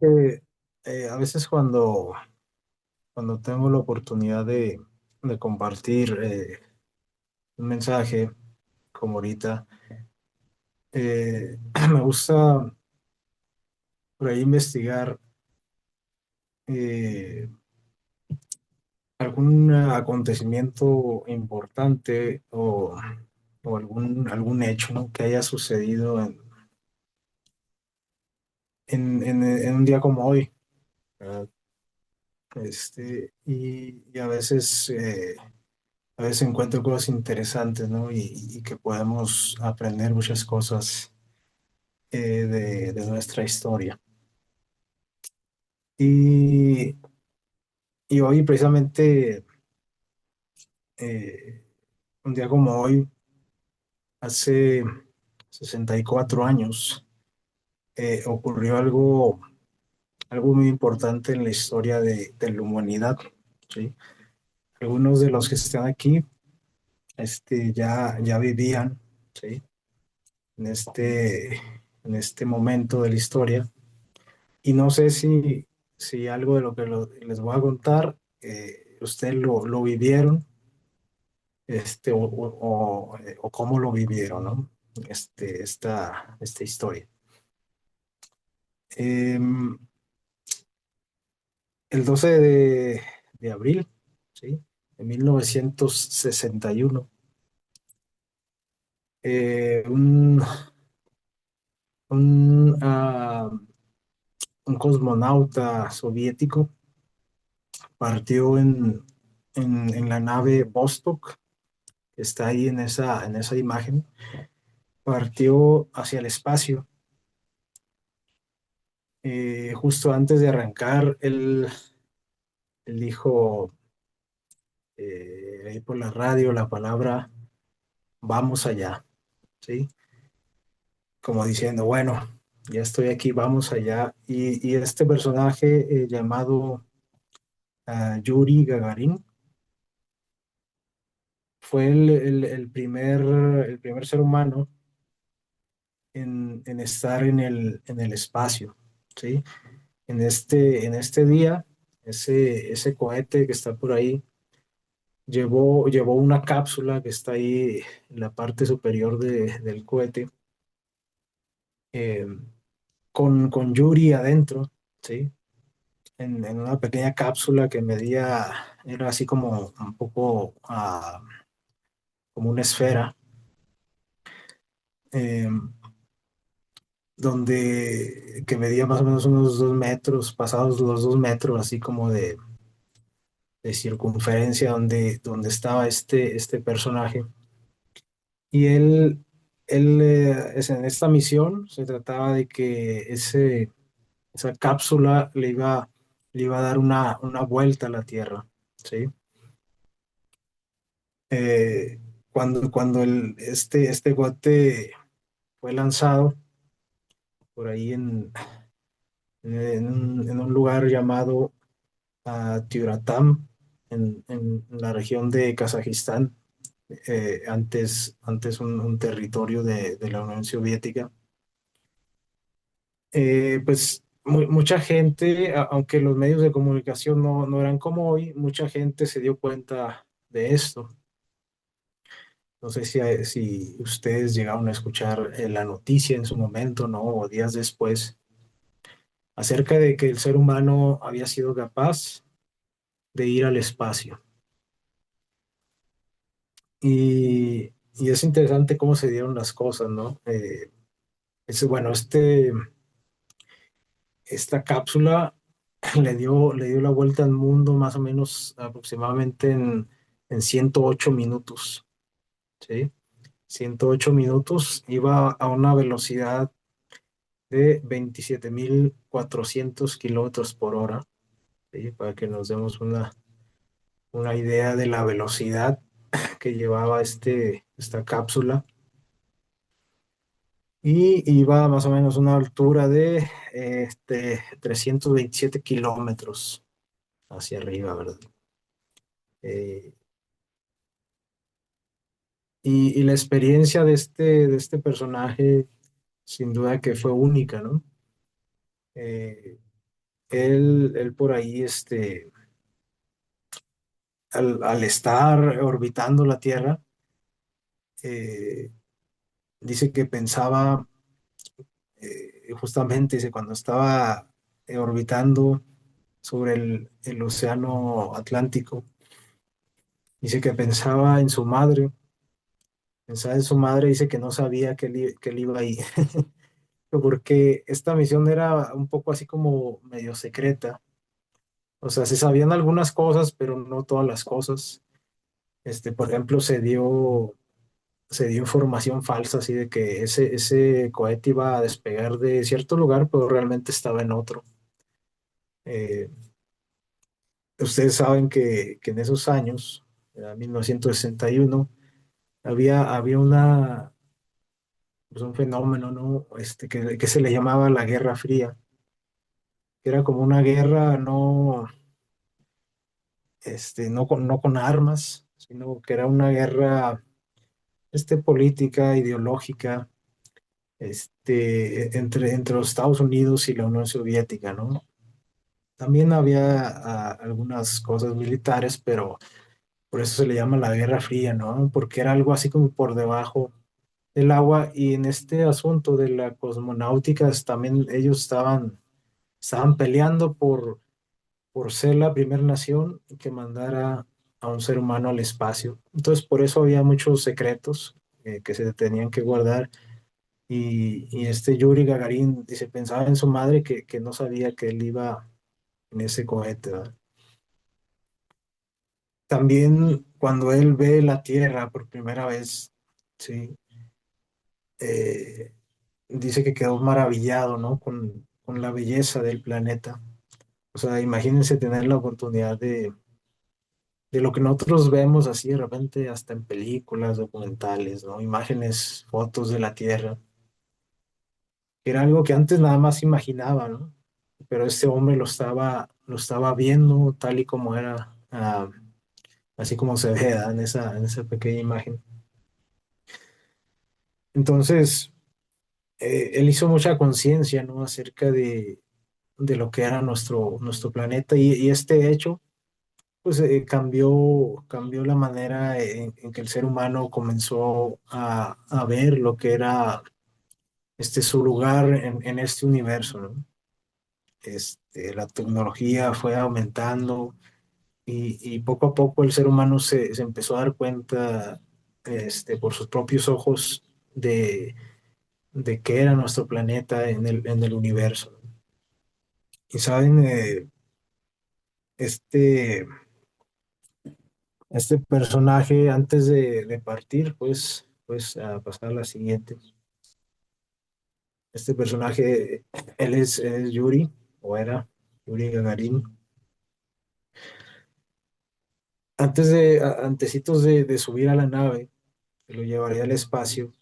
Que, a veces cuando tengo la oportunidad de compartir un mensaje como ahorita, me gusta por ahí investigar eh, algún acontecimiento importante o algún hecho, ¿no?, que haya sucedido en un día como hoy, ¿verdad? Y a veces encuentro cosas interesantes, ¿no? Y que podemos aprender muchas cosas de nuestra historia. Y, y hoy, precisamente, eh, un día como hoy, hace 64 años, ocurrió algo muy importante en la historia de la humanidad, ¿sí? Algunos de los que están aquí, ya vivían, ¿sí?, en este momento de la historia. Y no sé si algo de lo que les voy a contar, ustedes lo vivieron, o cómo lo vivieron, ¿no? Esta historia. Em, el 12 de abril, ¿sí?, de 1961, eh, un, un, ah, un cosmonauta soviético partió en la nave Vostok, que está ahí en esa imagen. Partió hacia el espacio. Justo antes de arrancar, él dijo, ahí por la radio, la palabra "vamos allá", ¿sí? Como diciendo, bueno, ya estoy aquí, vamos allá. Y este personaje, llamado Yuri Gagarin, fue el primer ser humano en estar en el espacio, ¿sí? En este día, ese cohete que está por ahí llevó una cápsula que está ahí en la parte superior del cohete, eh, con Yuri adentro, ¿sí? En una pequeña cápsula que era así como un poco, como una esfera, eh, que medía más o menos unos 2 metros, pasados los 2 metros, así como de circunferencia, donde estaba este personaje. Y en esta misión se trataba de que esa cápsula le iba a dar una vuelta a la Tierra, ¿sí? Eh, cuando este guate fue lanzado por ahí en un lugar llamado Tyuratam, en la región de Kazajistán, antes un territorio de la Unión Soviética. Pues mucha gente, aunque los medios de comunicación no eran como hoy, mucha gente se dio cuenta de esto. No sé si ustedes llegaron a escuchar la noticia en su momento, ¿no? O días después, acerca de que el ser humano había sido capaz de ir al espacio. Y es interesante cómo se dieron las cosas, ¿no? Bueno, esta cápsula le dio la vuelta al mundo más o menos aproximadamente en 108 minutos, ¿sí? 108 minutos, iba a una velocidad de 27.400 kilómetros por hora, ¿sí? Para que nos demos una idea de la velocidad que llevaba esta cápsula. Y iba más o menos a una altura de 327 kilómetros hacia arriba, ¿verdad? Eh, y la experiencia de este personaje, sin duda que fue única, ¿no? Él por ahí, al estar orbitando la Tierra, eh, dice que pensaba, justamente, dice, cuando estaba orbitando sobre el océano Atlántico, dice que pensaba en su madre, dice que no sabía que él iba ahí, porque esta misión era un poco así como medio secreta. O sea, se sabían algunas cosas, pero no todas las cosas. Por ejemplo, se dio información falsa, así de que ese cohete iba a despegar de cierto lugar, pero realmente estaba en otro. Eh, Ustedes saben que en esos años, en 1961, había pues un fenómeno, ¿no? Que se le llamaba la Guerra Fría, que era como una guerra no con armas, sino que era una guerra, política, ideológica, entre los Estados Unidos y la Unión Soviética, ¿no? También había algunas cosas militares, pero por eso se le llama la Guerra Fría, ¿no? Porque era algo así como por debajo del agua, y en este asunto de la cosmonáutica también ellos estaban peleando por ser la primera nación que mandara a un ser humano al espacio. Entonces, por eso había muchos secretos que se tenían que guardar. Y este Yuri Gagarin dice, pensaba en su madre que no sabía que él iba en ese cohete, ¿verdad? También cuando él ve la Tierra por primera vez, sí, eh, dice que quedó maravillado, ¿no? Con la belleza del planeta. O sea, imagínense tener la oportunidad de lo que nosotros vemos así de repente, hasta en películas, documentales, ¿no? Imágenes, fotos de la Tierra, que era algo que antes nada más imaginaba, ¿no? Pero este hombre lo estaba viendo tal y como era, así como se ve, ¿verdad? En esa pequeña imagen. Entonces, él hizo mucha conciencia, ¿no? Acerca de lo que era nuestro planeta, y este hecho, pues cambió la manera en que el ser humano comenzó a ver lo que era su lugar en este universo, ¿no? La tecnología fue aumentando, y poco a poco el ser humano se empezó a dar cuenta, por sus propios ojos, de qué era nuestro planeta en el universo, ¿no? Y saben, este, este personaje, antes de partir, pues a pasar a la siguiente. Este personaje, él es Yuri, o era Yuri Gagarin. Antecitos de subir a la nave, que lo llevaría al espacio,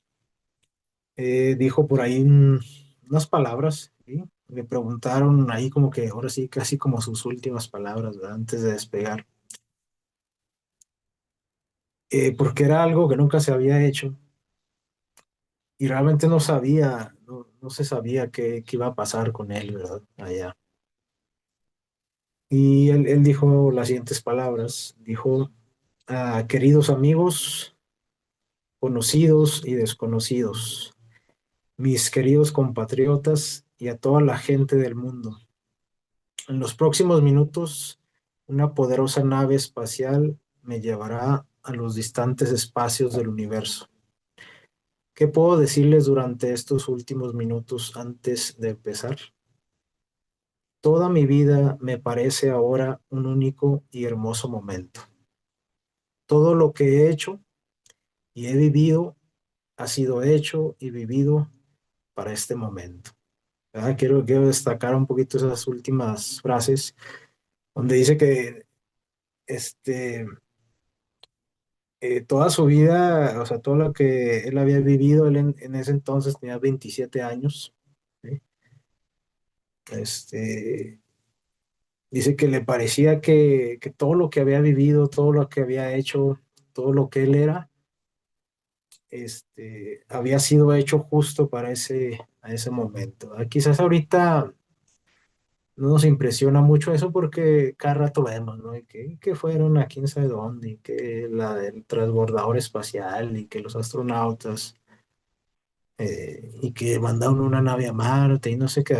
dijo por ahí unas palabras, ¿sí? Le preguntaron ahí como que ahora sí, casi como sus últimas palabras, ¿verdad? Antes de despegar, porque era algo que nunca se había hecho, y realmente no se sabía qué iba a pasar con él, ¿verdad? Allá. Y él dijo las siguientes palabras, dijo: queridos amigos, conocidos y desconocidos, mis queridos compatriotas y a toda la gente del mundo. En los próximos minutos, una poderosa nave espacial me llevará a los distantes espacios del universo. ¿Qué puedo decirles durante estos últimos minutos antes de empezar? Toda mi vida me parece ahora un único y hermoso momento. Todo lo que he hecho y he vivido ha sido hecho y vivido para este momento. Quiero destacar un poquito esas últimas frases, donde dice que este, toda su vida, o sea, todo lo que él había vivido, él en ese entonces tenía 27 años, ¿sí? Este, Dice que le parecía que todo lo que había vivido, todo lo que había hecho, todo lo que él era, había sido hecho justo para a ese momento. Quizás ahorita no nos impresiona mucho eso porque cada rato vemos, ¿no? Y que fueron a quién sabe dónde, y que el transbordador espacial, y que los astronautas, y que mandaron una nave a Marte y no sé qué,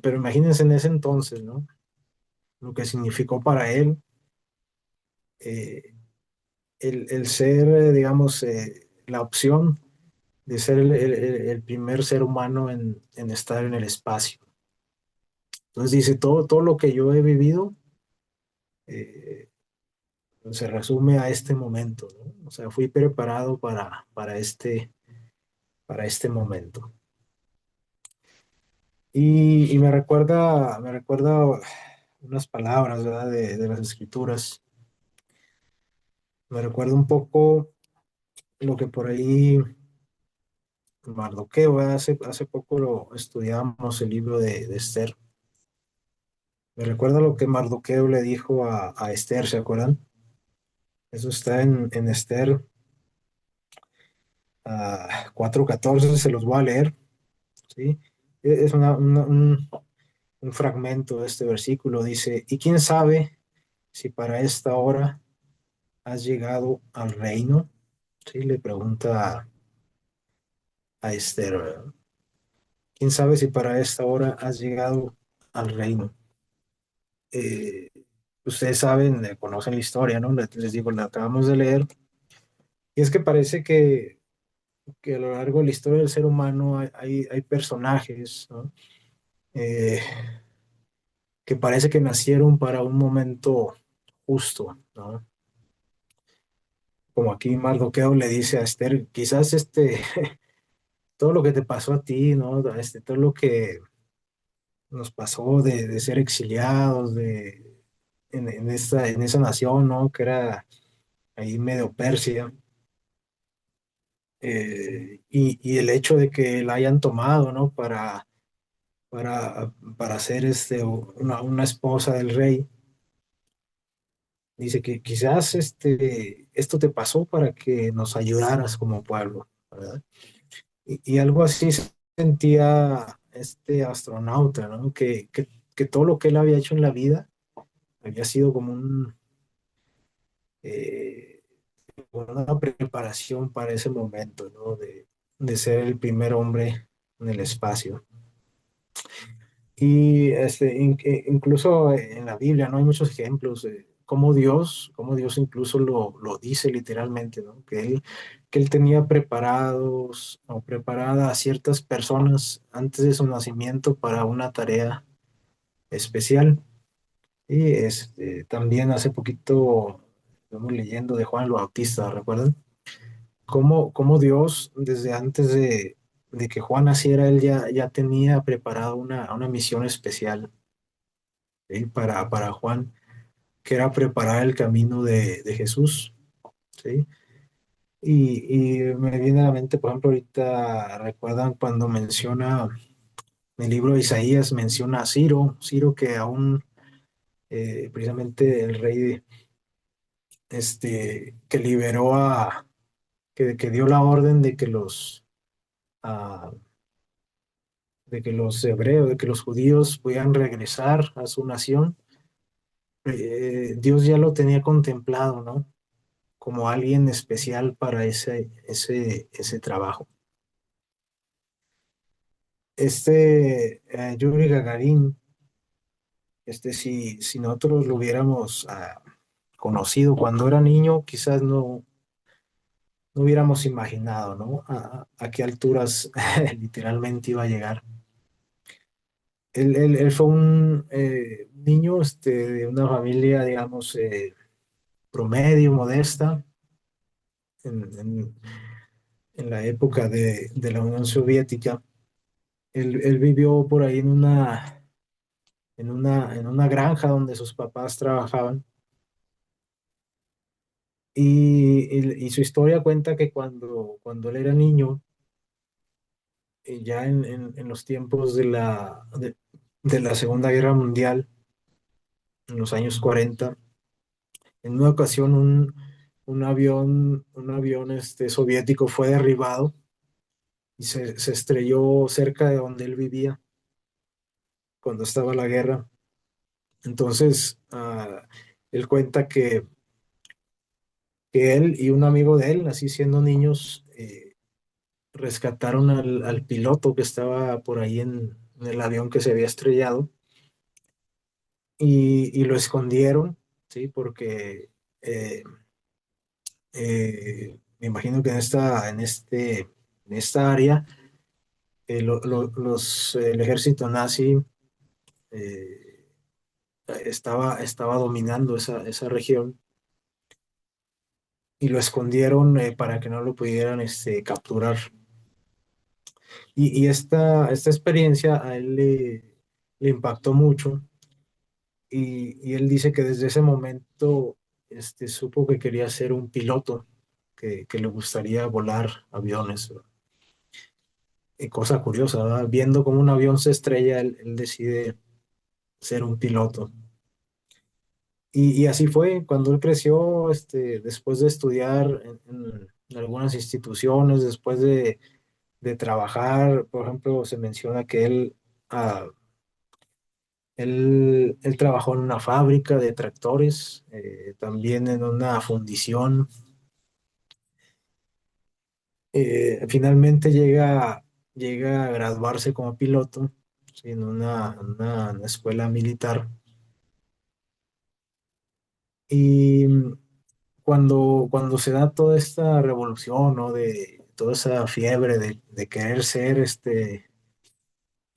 pero imagínense en ese entonces, ¿no? Lo que significó para él eh, el ser, digamos, la opción de ser el primer ser humano en estar en el espacio. Entonces dice, todo lo que yo he vivido eh, se resume a este momento, ¿no? O sea, fui preparado para este momento. Y me recuerda unas palabras, ¿verdad? De las escrituras. Me recuerda un poco lo que por ahí Mardoqueo, ¿verdad? Hace poco lo estudiamos el libro de Esther. Me recuerda lo que Mardoqueo le dijo a Esther, ¿se acuerdan? Eso está en Esther 4:14, se los voy a leer, ¿sí? Es un fragmento de este versículo, dice, ¿y quién sabe si para esta hora has llegado al reino? Sí, le pregunta a Esther, ¿verdad? ¿Quién sabe si para esta hora has llegado al reino? Eh, Ustedes saben, conocen la historia, ¿no? Les digo, la acabamos de leer, y es que parece que a lo largo de la historia del ser humano hay personajes, ¿no? Eh, que parece que nacieron para un momento justo, ¿no? Como aquí Mardoqueo le dice a Esther, quizás todo lo que te pasó a ti, ¿no? Todo lo que nos pasó de ser exiliados en esa nación, ¿no? Que era ahí medio Persia, y el hecho de que la hayan tomado, ¿no? Para ser una esposa del rey. Dice que quizás esto te pasó para que nos ayudaras como pueblo, ¿verdad? Y algo así sentía este astronauta, ¿no? Que todo lo que él había hecho en la vida había sido como eh, una preparación para ese momento, ¿no? De ser el primer hombre en el espacio. Y incluso en la Biblia, ¿no? Hay muchos ejemplos de cómo Dios incluso lo dice literalmente, ¿no? Que él tenía preparados o preparada a ciertas personas antes de su nacimiento para una tarea especial. Y también hace poquito estamos leyendo de Juan el Bautista, ¿recuerdan? Cómo Dios, desde antes de que Juan naciera, él ya tenía preparado una misión especial, ¿sí? Para Juan, que era preparar el camino de Jesús, ¿sí? Y me viene a la mente, por ejemplo, ahorita recuerdan cuando menciona en el libro de Isaías, menciona a Ciro que aún precisamente el rey que liberó que dio la orden ah, de que los hebreos, de que los judíos pudieran regresar a su nación. Dios ya lo tenía contemplado, ¿no? Como alguien especial para ese trabajo. Yuri Gagarin, si nosotros lo hubiéramos conocido cuando era niño, quizás no hubiéramos imaginado, ¿no? A qué alturas literalmente iba a llegar. Él fue un niño de una familia, digamos, promedio, modesta, en, en- en la época de la Unión Soviética. Él vivió por ahí en una granja donde sus papás trabajaban. Y su historia cuenta que cuando él era niño, ya en los tiempos de la Segunda Guerra Mundial, en los años 40, en una ocasión un avión soviético fue derribado y se estrelló cerca de donde él vivía cuando estaba la guerra. Entonces, él cuenta que él y un amigo de él, así siendo niños, rescataron al piloto que estaba por ahí en el avión que se había estrellado y lo escondieron, ¿sí? Porque eh, me imagino que en esta área, el ejército nazi eh, estaba dominando esa región y lo escondieron para que no lo pudieran capturar. Y esta experiencia a él le impactó mucho y él dice que desde ese momento supo que quería ser un piloto, que le gustaría volar aviones. Y cosa curiosa, ¿verdad? Viendo cómo un avión se estrella, él decide ser un piloto. Y así fue, cuando él creció, después de estudiar en algunas instituciones, después de trabajar, por ejemplo, se menciona que ah, él trabajó en una fábrica de tractores, también en una fundición. Finalmente llega a graduarse como piloto, sí, en una escuela militar. Y cuando se da toda esta revolución, ¿no? De toda esa fiebre de querer ser,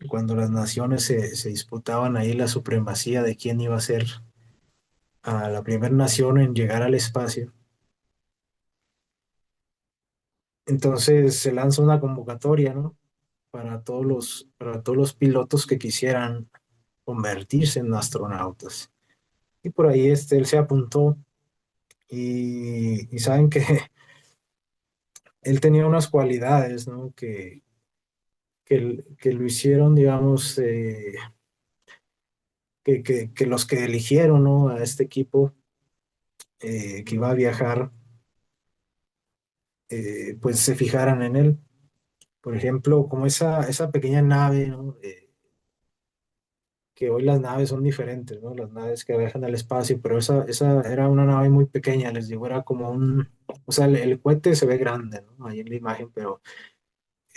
cuando las naciones se disputaban ahí la supremacía de quién iba a ser a la primera nación en llegar al espacio. Entonces se lanza una convocatoria, ¿no? Para todos los pilotos que quisieran convertirse en astronautas. Y por ahí él se apuntó y saben que él tenía unas cualidades, ¿no? Que lo hicieron, digamos, que los que eligieron, ¿no? A este equipo que iba a viajar, pues se fijaran en él. Por ejemplo, como esa pequeña nave, ¿no? Que hoy las naves son diferentes, ¿no? Las naves que viajan al espacio, pero esa era una nave muy pequeña, les digo, era como o sea, el cohete se ve grande, ¿no? Ahí en la imagen, pero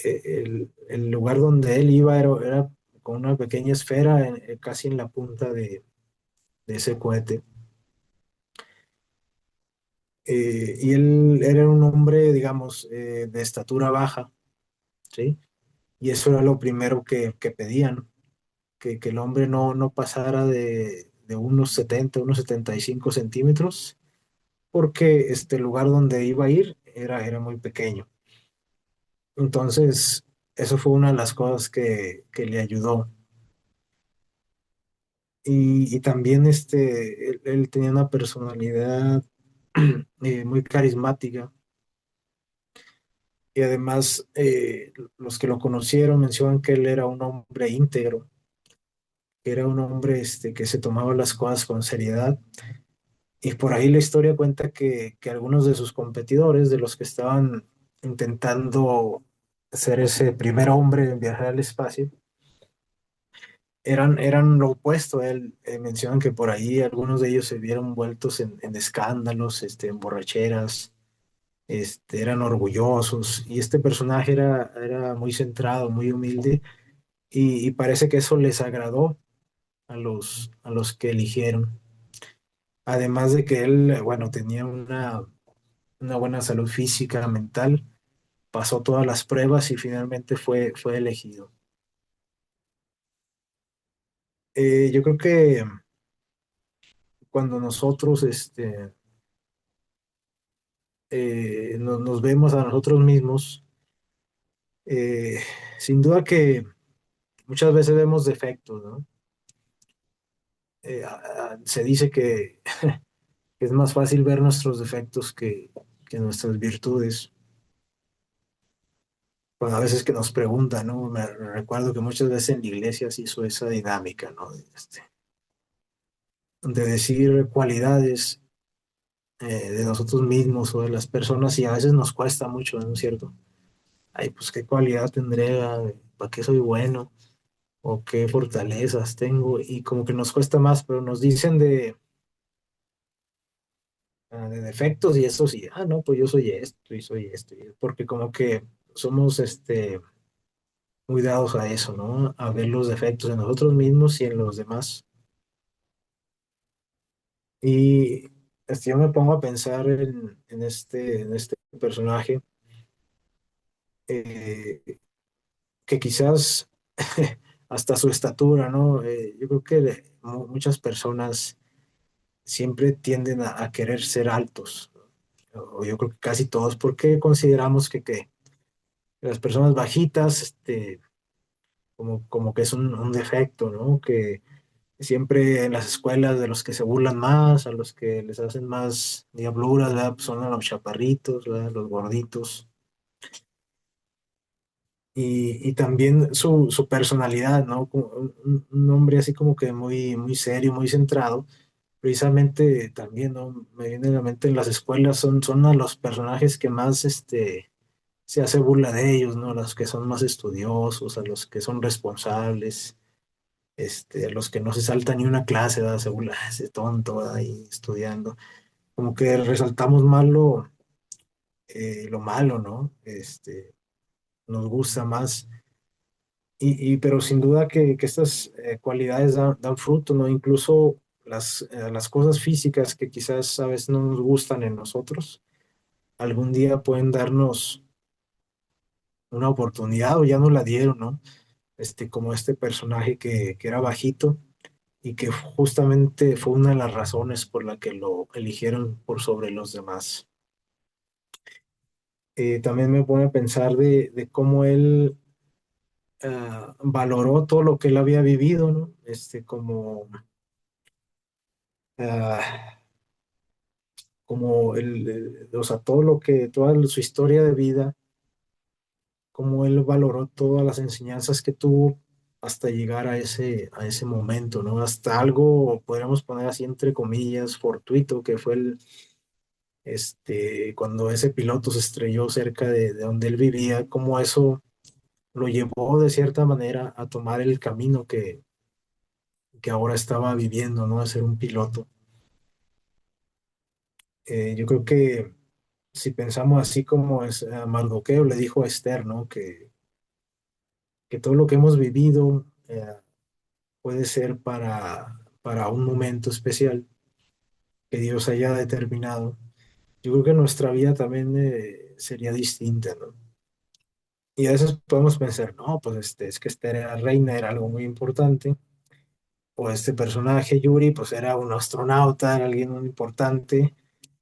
el lugar donde él iba era con una pequeña esfera casi en la punta de ese cohete. Y él era un hombre, digamos, de estatura baja, ¿sí? Y eso era lo primero que pedían, que el hombre no pasara de unos 70, unos 75 centímetros, porque este lugar donde iba a ir era muy pequeño. Entonces, eso fue una de las cosas que le ayudó. Y también él tenía una personalidad muy carismática. Y además, los que lo conocieron mencionan que él era un hombre íntegro, que era un hombre que se tomaba las cosas con seriedad. Y por ahí la historia cuenta que algunos de sus competidores, de los que estaban intentando ser ese primer hombre en viajar al espacio, eran lo opuesto a él. Mencionan que por ahí algunos de ellos se vieron envueltos en escándalos, en borracheras, eran orgullosos. Y este personaje era muy centrado, muy humilde, y parece que eso les agradó a los que eligieron. Además de que él, bueno, tenía una buena salud física, mental, pasó todas las pruebas y finalmente fue elegido. Yo creo que cuando nosotros nos vemos a nosotros mismos, eh, sin duda que muchas veces vemos defectos, ¿no? Se dice que es más fácil ver nuestros defectos que nuestras virtudes. Bueno, a veces que nos preguntan, ¿no? Me recuerdo que muchas veces en la iglesia se hizo esa dinámica, ¿no? De decir cualidades de nosotros mismos o de las personas y a veces nos cuesta mucho, ¿no es cierto? Ay, pues qué cualidad tendré, ¿para qué soy bueno? o qué fortalezas tengo y como que nos cuesta más, pero nos dicen de defectos y eso sí, ah, no, pues yo soy esto, porque como que somos muy dados a eso, ¿no? A ver los defectos en nosotros mismos y en los demás. Y yo me pongo a pensar en este personaje, eh, que quizás hasta su estatura, ¿no? Yo creo que muchas personas siempre tienden a querer ser altos, o yo creo que casi todos, porque consideramos que las personas bajitas, como que es un defecto, ¿no? Que siempre en las escuelas de los que se burlan más, a los que les hacen más diabluras, ¿verdad? Pues son a los chaparritos, ¿verdad? Los gorditos. Y también su personalidad, ¿no? Como un hombre así como que muy, muy serio, muy centrado. Precisamente también, ¿no? Me viene a la mente en las escuelas son a los personajes que más se hace burla de ellos, ¿no? A los que son más estudiosos, a los que son responsables, a los que no se saltan ni una clase, ¿verdad? Se burla, "Ah, ese tonto, ¿verdad? Ahí estudiando. Como que resaltamos más lo malo, ¿no? Nos gusta más. Pero sin duda que estas cualidades dan fruto, ¿no? Incluso las cosas físicas que quizás a veces no nos gustan en nosotros, algún día pueden darnos una oportunidad o ya nos la dieron, ¿no? Como este personaje que era bajito y que justamente fue una de las razones por la que lo eligieron por sobre los demás. También me pone a pensar de cómo él valoró todo lo que él había vivido, ¿no? Ah, como o sea, toda su historia de vida, cómo él valoró todas las enseñanzas que tuvo hasta llegar a ese momento, ¿no? Hasta algo, podríamos poner así entre comillas, fortuito, que fue cuando ese piloto se estrelló cerca de donde él vivía, cómo eso lo llevó de cierta manera a tomar el camino que ahora estaba viviendo, ¿no? De ser un piloto. Yo creo que si pensamos así como Mardoqueo le dijo a Esther, ¿no? Que todo lo que hemos vivido puede ser para un momento especial que Dios haya determinado. Yo creo que nuestra vida también sería distinta, ¿no? Y a veces podemos pensar, no, pues es que Esther era reina, era algo muy importante, o este personaje, Yuri, pues era un astronauta, era alguien muy importante.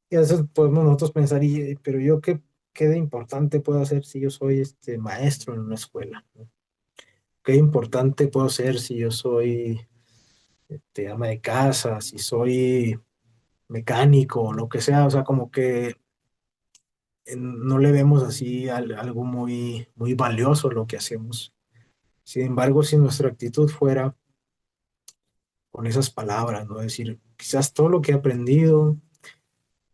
Y a veces podemos nosotros pensar, pero yo qué de importante puedo hacer si yo soy este maestro en una escuela, ¿no? ¿Qué importante puedo ser si yo soy ama de casa, si soy mecánico, lo que sea? O sea, como que no le vemos así algo muy, muy valioso lo que hacemos. Sin embargo, si nuestra actitud fuera con esas palabras, ¿no? Es decir, quizás todo lo que he aprendido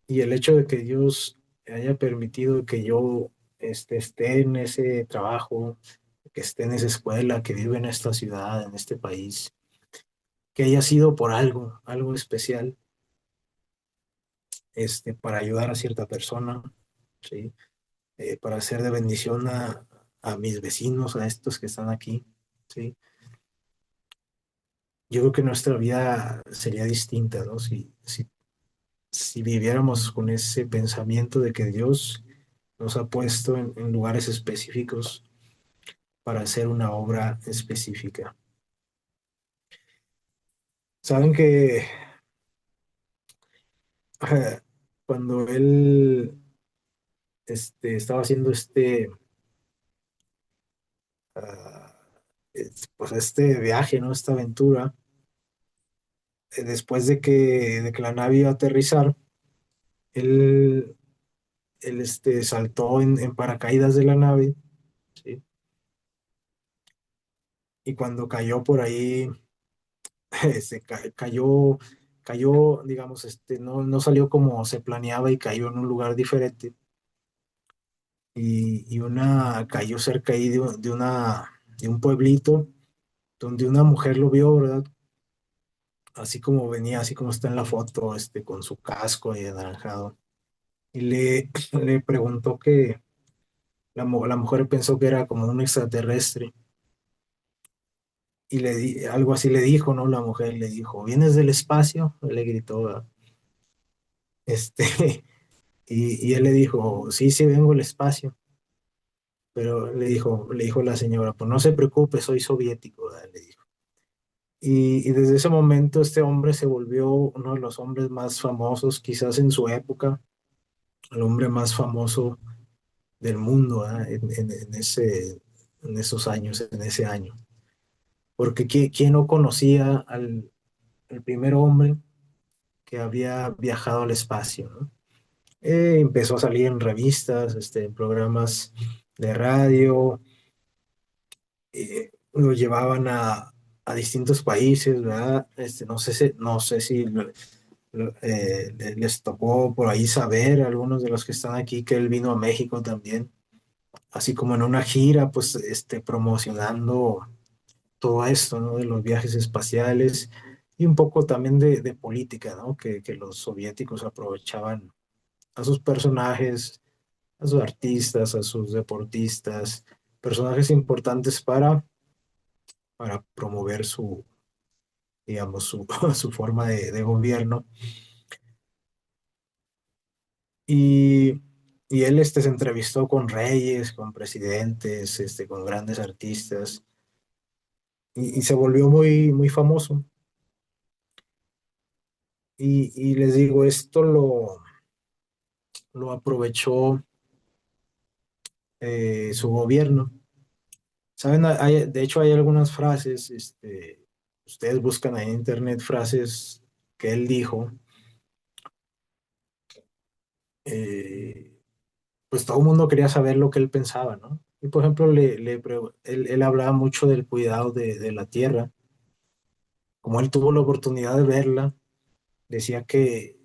y el hecho de que Dios haya permitido que yo esté en ese trabajo, que esté en esa escuela, que vive en esta ciudad, en este país, que haya sido por algo, algo especial, para ayudar a cierta persona, ¿sí? Para ser de bendición a mis vecinos, a estos que están aquí, ¿sí? Yo creo que nuestra vida sería distinta, ¿no? Si viviéramos con ese pensamiento de que Dios nos ha puesto en lugares específicos para hacer una obra específica. Saben que cuando él estaba haciendo ah, pues este viaje, ¿no? Esta aventura, después de que la nave iba a aterrizar, él, él saltó en paracaídas de la nave, ¿sí? Y cuando cayó por ahí, cayó, digamos, no salió como se planeaba y cayó en un lugar diferente. Y cayó cerca ahí de un pueblito donde una mujer lo vio, ¿verdad? Así como venía, así como está en la foto, con su casco y anaranjado. Y le preguntó que la mujer pensó que era como un extraterrestre. Y algo así le dijo, ¿no? La mujer le dijo, ¿vienes del espacio? Le gritó, ¿verdad? Este, y él le dijo, sí, sí, vengo del espacio. Pero le dijo la señora, pues no se preocupe, soy soviético, ¿verdad? Le dijo. Y desde ese momento este hombre se volvió uno de los hombres más famosos, quizás en su época, el hombre más famoso del mundo, ¿verdad? En esos años, en ese año. Porque ¿quién no conocía al primer hombre que había viajado al espacio, ¿no? Empezó a salir en revistas, en programas de radio, lo llevaban a distintos países, ¿verdad? No sé si les tocó por ahí saber, a algunos de los que están aquí, que él vino a México también, así como en una gira, pues, promocionando todo esto, ¿no? De los viajes espaciales y un poco también de política, ¿no? Que los soviéticos aprovechaban a sus personajes, a sus artistas, a sus deportistas, personajes importantes para promover digamos, su forma de gobierno. Y, y él se entrevistó con reyes, con presidentes, con grandes artistas, y se volvió muy, muy famoso. Y les digo, esto lo aprovechó su gobierno. ¿Saben? De hecho, hay algunas frases, ustedes buscan ahí en internet frases que él dijo, eh, pues todo el mundo quería saber lo que él pensaba, ¿no? Y por ejemplo, él hablaba mucho del cuidado de la tierra. Como él tuvo la oportunidad de verla, decía que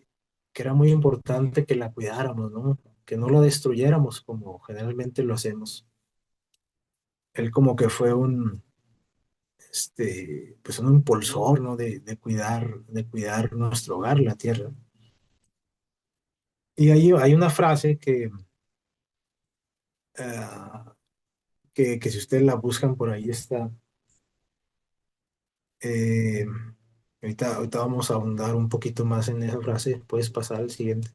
era muy importante que la cuidáramos, ¿no? Que no la destruyéramos como generalmente lo hacemos. Él como que fue pues un impulsor, ¿no? De cuidar nuestro hogar, la tierra. Y hay una frase ah, que si ustedes la buscan por ahí está. Eh, ahorita vamos a ahondar un poquito más en esa frase. Puedes pasar al siguiente.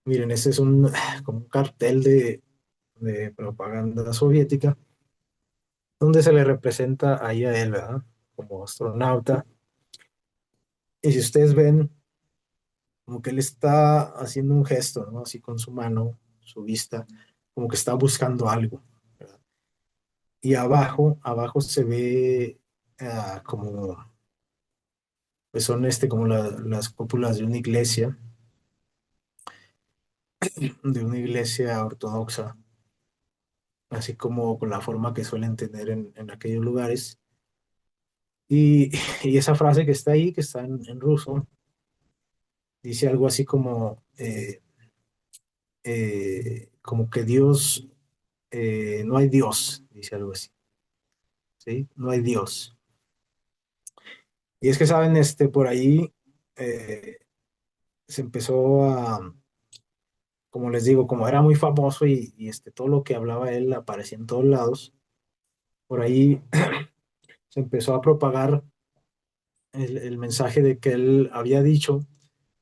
Miren, este es como un cartel de propaganda soviética donde se le representa ahí a él, ¿verdad? Como astronauta. Y si ustedes ven, como que él está haciendo un gesto, ¿no? Así con su mano, su vista, como que está buscando algo, ¿verdad? Y abajo se ve como, pues son como las cúpulas de una iglesia ortodoxa, así como con la forma que suelen tener en aquellos lugares. Y, y esa frase que está ahí, que está en ruso, dice algo así como que Dios, no hay Dios, dice algo así, ¿sí? No hay Dios. Y es que, saben, por ahí eh, se empezó como les digo, como era muy famoso y todo lo que hablaba él aparecía en todos lados, por ahí se empezó a propagar el mensaje de que él había dicho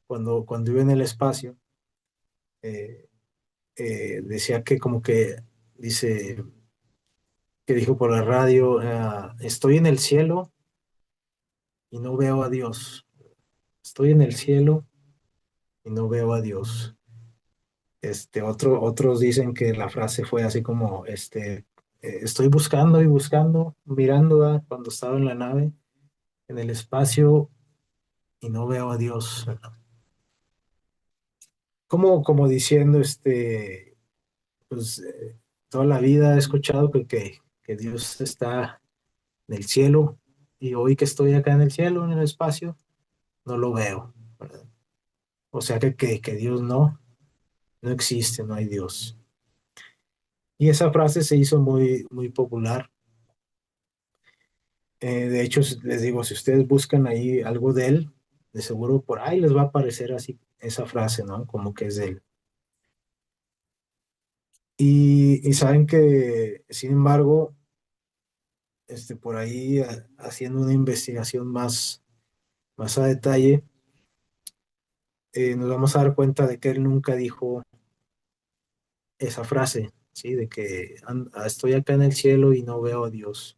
cuando iba en el espacio, eh, decía que como que, dice, que dijo por la radio, estoy en el cielo y no veo a Dios. Estoy en el cielo y no veo a Dios. Otros dicen que la frase fue así como, estoy buscando y buscando, mirando cuando estaba en la nave, en el espacio y no veo a Dios. Como diciendo, pues toda la vida he escuchado que Dios está en el cielo y hoy que estoy acá en el cielo, en el espacio, no lo veo, ¿verdad? O sea que Dios no existe, no hay Dios. Y esa frase se hizo muy, muy popular De hecho, les digo, si ustedes buscan ahí algo de él, de seguro por ahí les va a aparecer así esa frase, ¿no? Como que es de él. Y saben que, sin embargo, por ahí haciendo una investigación más a detalle, nos vamos a dar cuenta de que él nunca dijo esa frase, ¿sí? De que estoy acá en el cielo y no veo a Dios.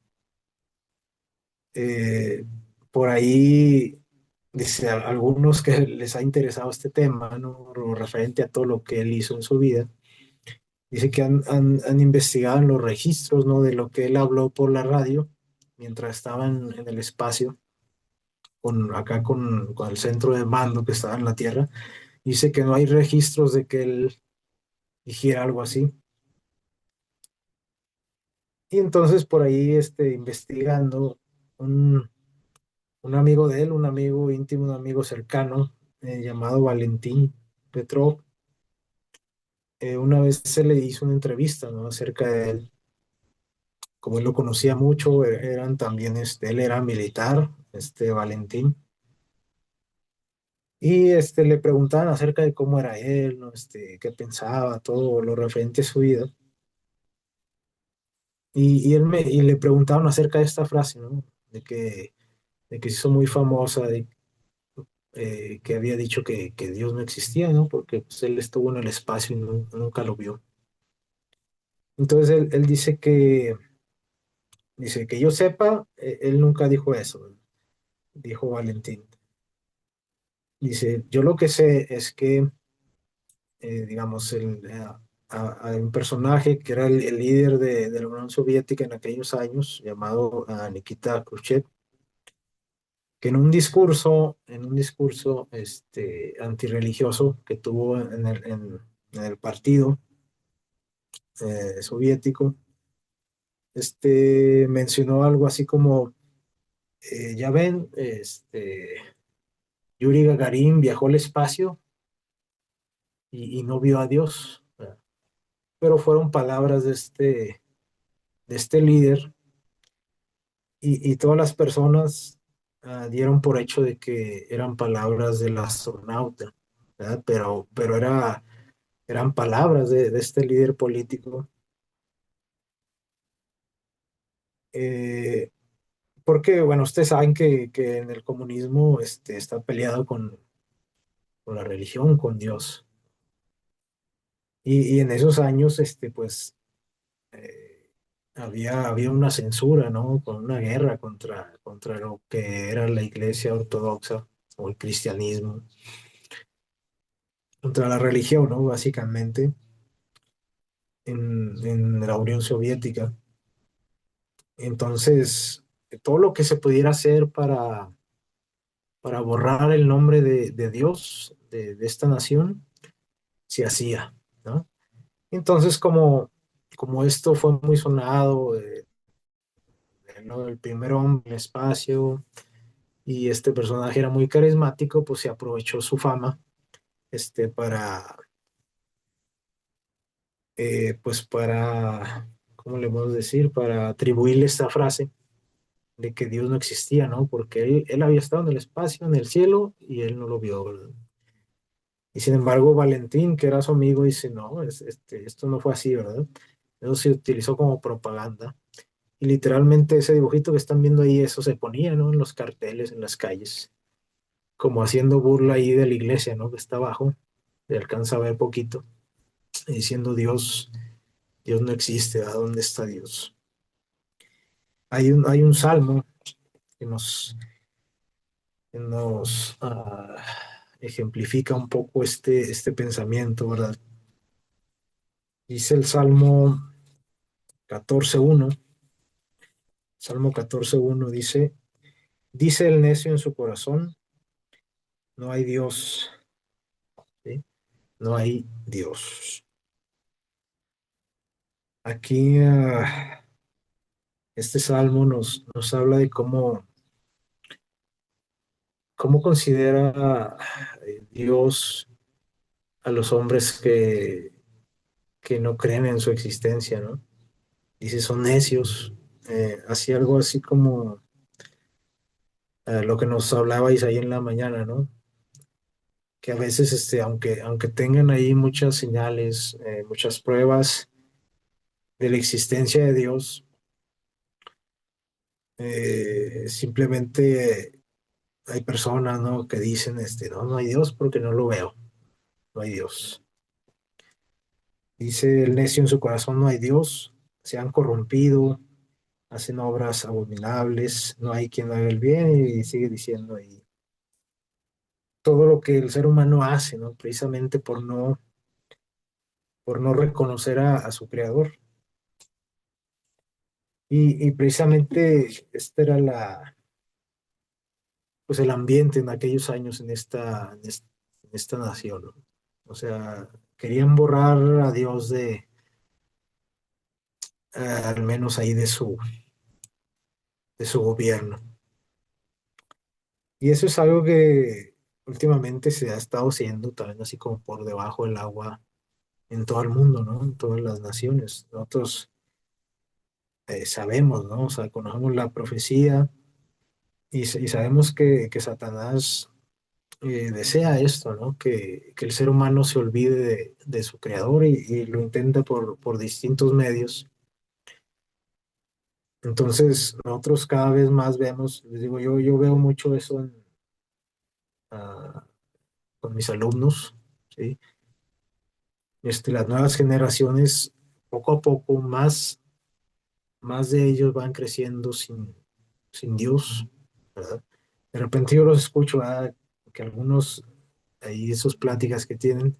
Eh, por ahí, dice, a algunos que les ha interesado este tema, ¿no? Lo referente a todo lo que él hizo en su vida, dice que han investigado en los registros, ¿no? De lo que él habló por la radio mientras estaba en el espacio, acá con el centro de mando que estaba en la Tierra. Dice que no hay registros de que él dijera algo así. Y entonces por ahí, investigando, un, un amigo de él, un amigo íntimo, un amigo cercano, llamado Valentín Petrov, una vez se le hizo una entrevista, ¿no? Acerca de él. Como él lo conocía mucho, eran también, él era militar, Valentín, y le preguntaban acerca de cómo era él, ¿no? Qué pensaba, todo lo referente a su vida. Y le preguntaban acerca de esta frase, ¿no? De que se hizo muy famosa, que había dicho que Dios no existía, ¿no? Porque pues, él estuvo en el espacio y nunca lo vio. Entonces él dice que yo sepa, él nunca dijo eso, ¿no? Dijo Valentín. Dice, yo lo que sé es que, digamos, hay un personaje que era el líder de la Unión Soviética en aquellos años, llamado Nikita Khrushchev, que en un discurso antirreligioso que tuvo en el partido soviético, mencionó algo así como, ya ven, Yuri Gagarin viajó al espacio y no vio a Dios, ¿verdad? Pero fueron palabras de este líder y todas las personas dieron por hecho de que eran palabras del astronauta, ¿verdad? Pero eran palabras de este líder político. eh, Porque, bueno, ustedes saben que en el comunismo está peleado con la religión, con Dios. Y en esos años, pues, había una censura, ¿no? Con una guerra contra lo que era la iglesia ortodoxa o el cristianismo, contra la religión, ¿no? Básicamente, en la Unión Soviética. Entonces, todo lo que se pudiera hacer para borrar el nombre de Dios, de esta nación, se hacía, ¿no? Entonces, como esto fue muy sonado, ¿no? El primer hombre en el espacio, y este personaje era muy carismático, pues se aprovechó su fama, pues ¿cómo le vamos a decir? Para atribuirle esta frase de que Dios no existía, ¿no? Porque él había estado en el espacio, en el cielo, y él no lo vio, ¿verdad? Y sin embargo, Valentín, que era su amigo, dice, no, esto no fue así, ¿verdad? Eso se utilizó como propaganda. Y literalmente ese dibujito que están viendo ahí, eso se ponía, ¿no? En los carteles, en las calles, como haciendo burla ahí de la iglesia, ¿no? Que está abajo, se alcanza a ver poquito, diciendo Dios no existe, ¿a dónde está Dios? Hay un salmo que nos ejemplifica un poco este pensamiento, ¿verdad? Dice el Salmo 14:1. Salmo 14:1 dice el necio en su corazón, no hay Dios, ¿sí? No hay Dios. Aquí, este salmo nos habla de cómo considera Dios a los hombres que no creen en su existencia, ¿no? Dice, son necios, así algo así como, lo que nos hablabais ahí en la mañana, ¿no? Que a veces, aunque tengan ahí muchas señales, muchas pruebas de la existencia de Dios, simplemente hay personas, ¿no? Que dicen, no, no hay Dios porque no lo veo, no hay Dios. Dice el necio en su corazón, no hay Dios, se han corrompido, hacen obras abominables, no hay quien haga el bien y sigue diciendo ahí todo lo que el ser humano hace, ¿no? Precisamente por no reconocer a su creador. Y precisamente este era pues el ambiente en aquellos años en esta nación, ¿no? O sea, querían borrar a Dios al menos ahí de su gobierno. Y eso es algo que últimamente se ha estado haciendo también así como por debajo del agua en todo el mundo, ¿no? En todas las naciones. Nosotros sabemos, ¿no? O sea, conocemos la profecía y sabemos que Satanás desea esto, ¿no? Que el ser humano se olvide de su creador y lo intenta por distintos medios. Entonces, nosotros cada vez más vemos, les digo, yo veo mucho eso ah, con mis alumnos, ¿sí? Las nuevas generaciones, poco a poco, más de ellos van creciendo sin Dios, ¿verdad? De repente yo los escucho, que algunos, ahí sus pláticas que tienen,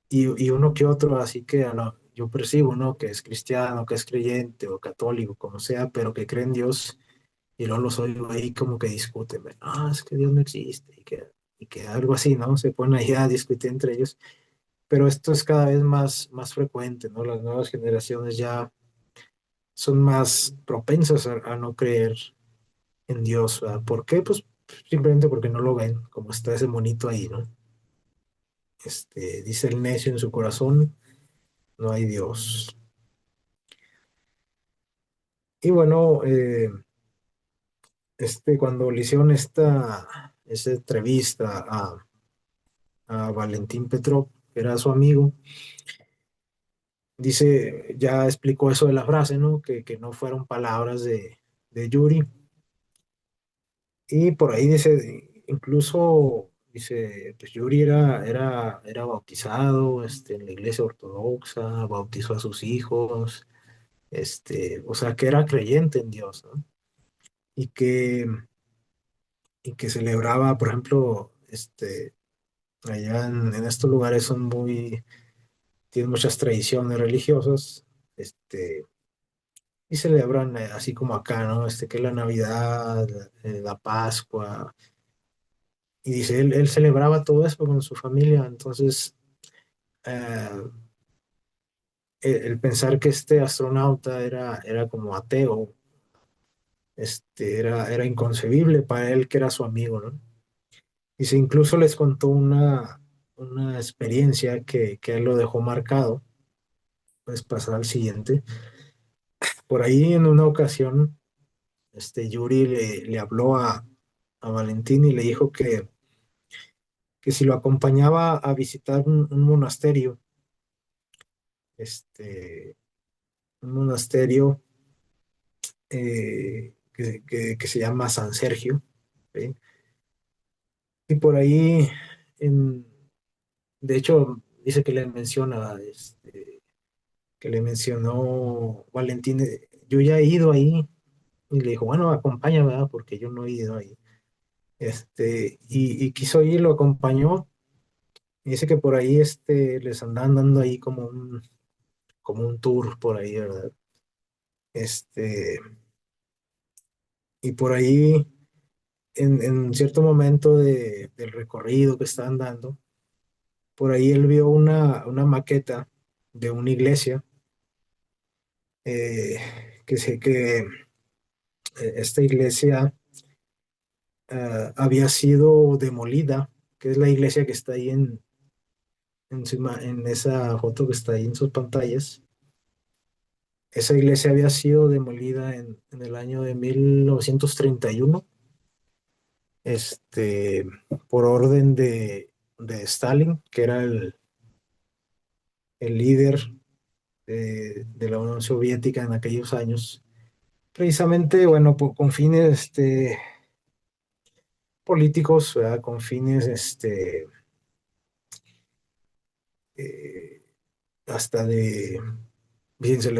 y uno que otro, así que yo percibo, ¿no? Que es cristiano, que es creyente o católico, como sea, pero que cree en Dios, y luego los oigo ahí como que discuten, es que Dios no existe, y que algo así, ¿no? Se ponen ahí a discutir entre ellos, pero esto es cada vez más frecuente, ¿no? Las nuevas generaciones ya son más propensas a no creer en Dios, ¿verdad? ¿Por qué? Pues simplemente porque no lo ven, como está ese monito ahí, ¿no? Dice el necio en su corazón, no hay Dios. Y bueno, cuando le hicieron esta entrevista a Valentín Petrov, que era su amigo, dice, ya explicó eso de la frase, ¿no? Que no fueron palabras de Yuri. Y por ahí dice, incluso, dice, pues Yuri era bautizado, en la iglesia ortodoxa, bautizó a sus hijos, o sea, que era creyente en Dios, ¿no? Y que celebraba, por ejemplo, allá en estos lugares tienen muchas tradiciones religiosas, y celebran así como acá, ¿no? Que es la Navidad, la Pascua, y dice, él celebraba todo eso con su familia, entonces eh, el pensar que este astronauta era como ateo, era inconcebible para él que era su amigo, ¿no? Dice, incluso les contó una experiencia que a él lo dejó marcado, pues pasar al siguiente. Por ahí en una ocasión, Yuri le habló a Valentín y le dijo que si lo acompañaba a visitar un monasterio, este, un monasterio que se llama San Sergio, ¿sí? Y por ahí, en- de hecho, dice que le mencionó Valentín, yo ya he ido ahí, y le dijo, bueno, acompáñame, ¿verdad? Porque yo no he ido ahí. Y quiso ir, lo acompañó, y dice que por ahí les andaban dando ahí como un tour por ahí, ¿verdad? Este, y por ahí, en cierto momento del recorrido que estaban dando, por ahí él vio una maqueta de una iglesia, eh, que esta iglesia había sido demolida, que es la iglesia que está ahí en esa foto que está ahí en sus pantallas. Esa iglesia había sido demolida en el año de 1931, este, por orden de Stalin, que era el líder de la Unión Soviética en aquellos años. Precisamente, bueno, con fines políticos, ¿verdad? Con fines eh, hasta de, fíjense,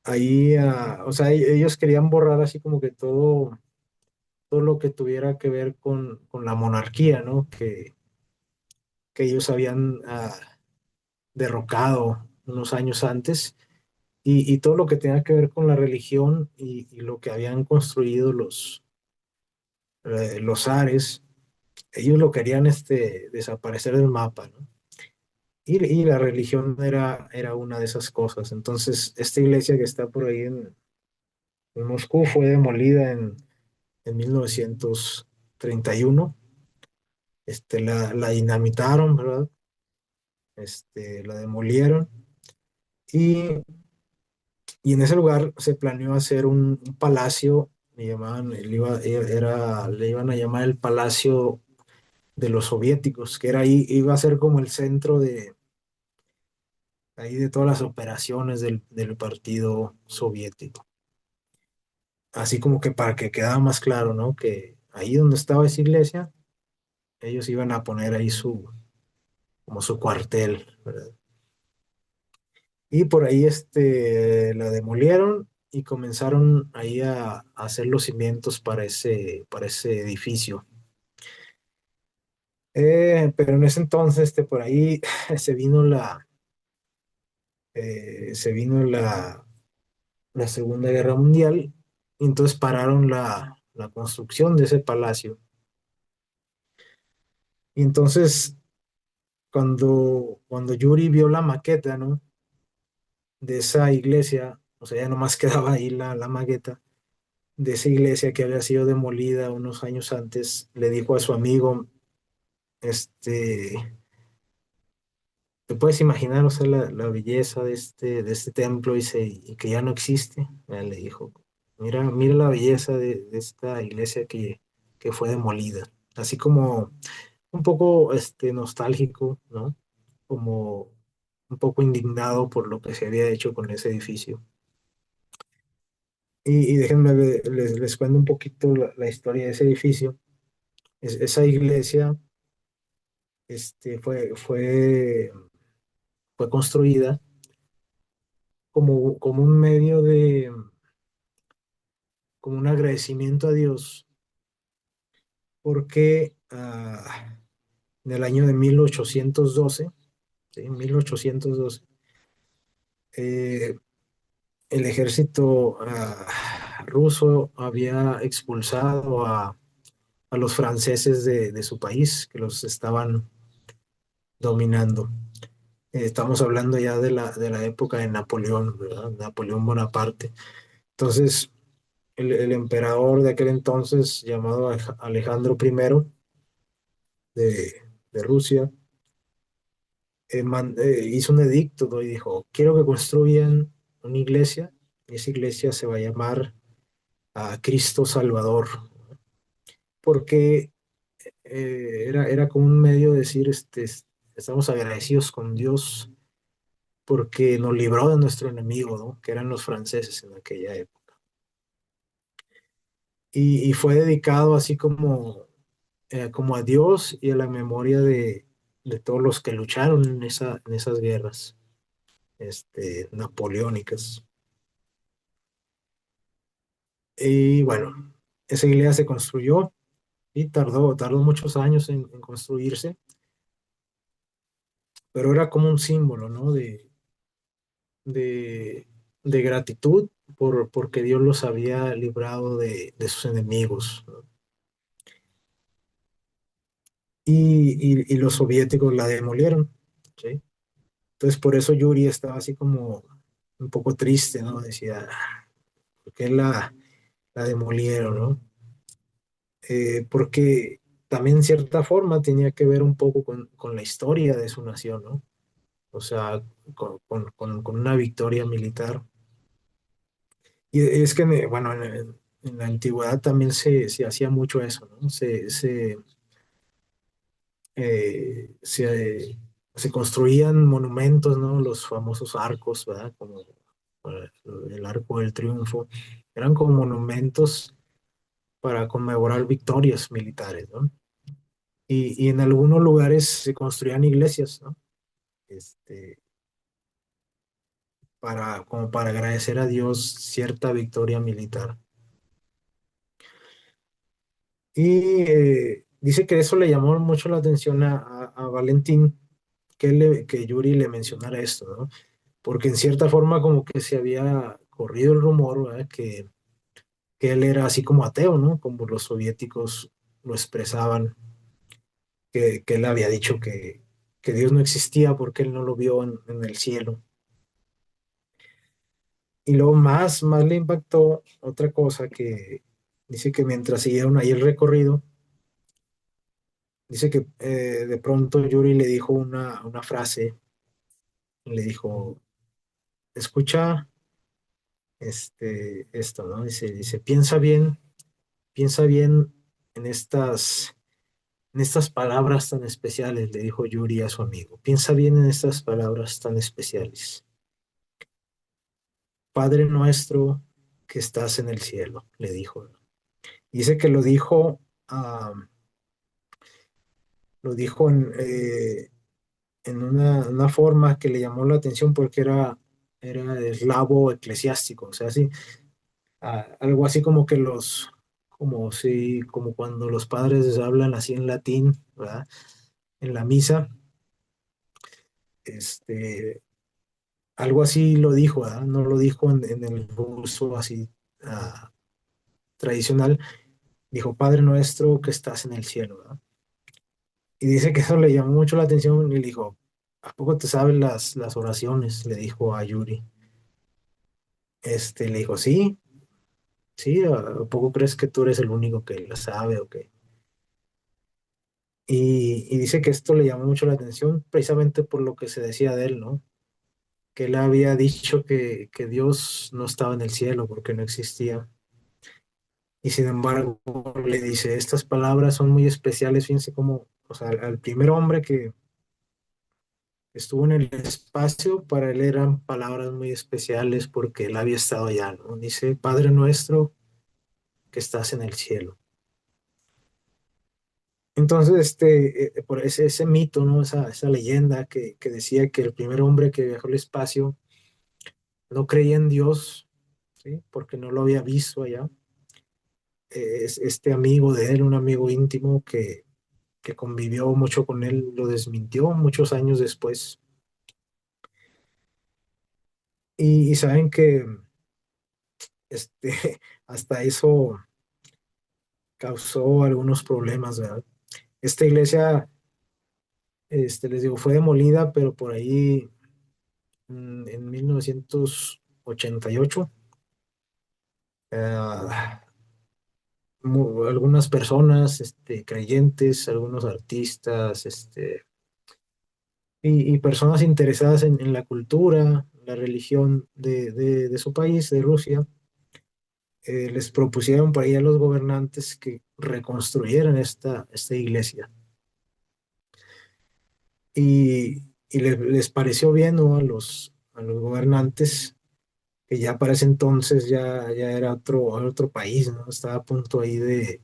ahí, o sea, ellos querían borrar así como que todo lo que tuviera que ver con la monarquía, ¿no? Que ellos habían derrocado unos años antes y todo lo que tenga que ver con la religión y lo que habían construido los zares, ellos lo querían desaparecer del mapa, ¿no? Y la religión era una de esas cosas. Entonces, esta iglesia que está por ahí en Moscú fue demolida en 1931. La dinamitaron, ¿verdad? La demolieron y, y en ese lugar se planeó hacer un palacio, le llamaban, le iban a llamar el Palacio de los Soviéticos, que era ahí, iba a ser como el centro ahí de todas las operaciones del partido soviético. Así como que para que quedara más claro, ¿no? Que ahí donde estaba esa iglesia, ellos iban a poner ahí como su cuartel, ¿verdad? Y por ahí la demolieron y comenzaron ahí a hacer los cimientos para ese edificio. Pero en ese entonces, por ahí se vino la Segunda Guerra Mundial y entonces pararon la construcción de ese palacio. Y entonces, cuando Yuri vio la maqueta, ¿no? De esa iglesia, o sea, ya nomás quedaba ahí la maqueta de esa iglesia que había sido demolida unos años antes, le dijo a su amigo, este, ¿te puedes imaginar, o sea, la belleza de este templo y que ya no existe? Le dijo, mira la belleza de esta iglesia que fue demolida. Así como un poco nostálgico, ¿no? Como un poco indignado por lo que se había hecho con ese edificio. Y déjenme, les cuento un poquito la historia de ese edificio. Esa iglesia fue construida como un medio como un agradecimiento a Dios, porque en el año de 1812, ¿sí? 1812, eh, el ejército ruso había expulsado a los franceses de su país, que los estaban dominando. Estamos hablando ya de la época de Napoleón, ¿verdad? Napoleón Bonaparte. Entonces, el emperador de aquel entonces, llamado Alejandro I de, de Rusia, hizo un edicto, ¿no? Y dijo, quiero que construyan una iglesia, y esa iglesia se va a llamar Cristo Salvador, porque era como un medio de decir, estamos agradecidos con Dios porque nos libró de nuestro enemigo, ¿no? Que eran los franceses en aquella época. Y fue dedicado así como a Dios y a la memoria de todos los que lucharon en esas guerras napoleónicas. Y bueno, esa iglesia se construyó y tardó muchos años en construirse, pero era como un símbolo, ¿no? De, de gratitud porque Dios los había librado de sus enemigos, ¿no? Y los soviéticos la demolieron, ¿sí? Entonces por eso Yuri estaba así como un poco triste, ¿no? Decía, ¿por qué la demolieron, ¿no? Porque también en cierta forma tenía que ver un poco con la historia de su nación, ¿no? O sea, con una victoria militar. Y es que, bueno, en la antigüedad también se hacía mucho eso, ¿no? Eh, se, se construían monumentos, ¿no? Los famosos arcos, ¿verdad? Como el Arco del Triunfo. Eran como monumentos para conmemorar victorias militares, ¿no? Y en algunos lugares se construían iglesias, ¿no? Este, como para agradecer a Dios cierta victoria militar. Y dice que eso le llamó mucho la atención a Valentín, que Yuri le mencionara esto, ¿no? Porque en cierta forma como que se había corrido el rumor, ¿verdad? Que él era así como ateo, ¿no? Como los soviéticos lo expresaban, que él había dicho que Dios no existía porque él no lo vio en el cielo. Y luego más le impactó otra cosa que dice que mientras siguieron ahí el recorrido, dice que de pronto Yuri le dijo una frase, le dijo, escucha esto, ¿no? Dice, piensa bien en en estas palabras tan especiales, le dijo Yuri a su amigo, piensa bien en estas palabras tan especiales. Padre nuestro que estás en el cielo, le dijo. Dice que ah, lo dijo en una forma que le llamó la atención porque era eslavo eclesiástico, o sea, sí, algo así como que como si, como cuando los padres hablan así en latín, ¿verdad? En la misa, este, algo así lo dijo, ¿verdad? No lo dijo en el uso así ah, tradicional, dijo, Padre nuestro que estás en el cielo, ¿verdad? Y dice que eso le llamó mucho la atención y le dijo, ¿a poco te sabes las oraciones? Le dijo a Yuri. Le dijo, sí, sí, ¿a poco crees que tú eres el único que las sabe o qué? Y dice que esto le llamó mucho la atención precisamente por lo que se decía de él, ¿no? Que él había dicho que Dios no estaba en el cielo porque no existía. Y sin embargo, le dice, estas palabras son muy especiales, fíjense cómo, o sea, al primer hombre que estuvo en el espacio, para él eran palabras muy especiales porque él había estado allá, ¿no? Dice, Padre nuestro que estás en el cielo. Entonces, por ese mito, ¿no? Esa leyenda que decía que el primer hombre que viajó al espacio no creía en Dios, ¿sí? Porque no lo había visto allá. Es este amigo de él, un amigo íntimo que convivió mucho con él, lo desmintió muchos años después. Y saben que este, hasta eso causó algunos problemas, ¿verdad? Esta iglesia, les digo, fue demolida, pero por ahí en 1988, eh, algunas personas, creyentes, algunos artistas, y personas interesadas en la cultura, la religión de su país, de Rusia, les propusieron por ahí a los gobernantes que reconstruyeran esta iglesia. Y les pareció bien, ¿no? A los gobernantes, que ya para ese entonces ya era otro país, ¿no? Estaba a punto ahí de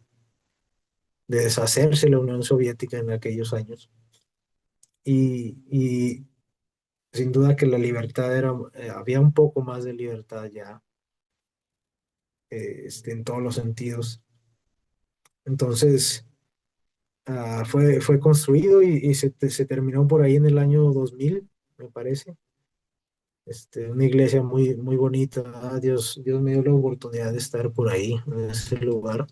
deshacerse la Unión Soviética en aquellos años. Y sin duda que la libertad había un poco más de libertad ya, en todos los sentidos. Entonces, fue construido y se terminó por ahí en el año 2000, me parece. Una iglesia muy bonita. Dios me dio la oportunidad de estar por ahí, en ese lugar.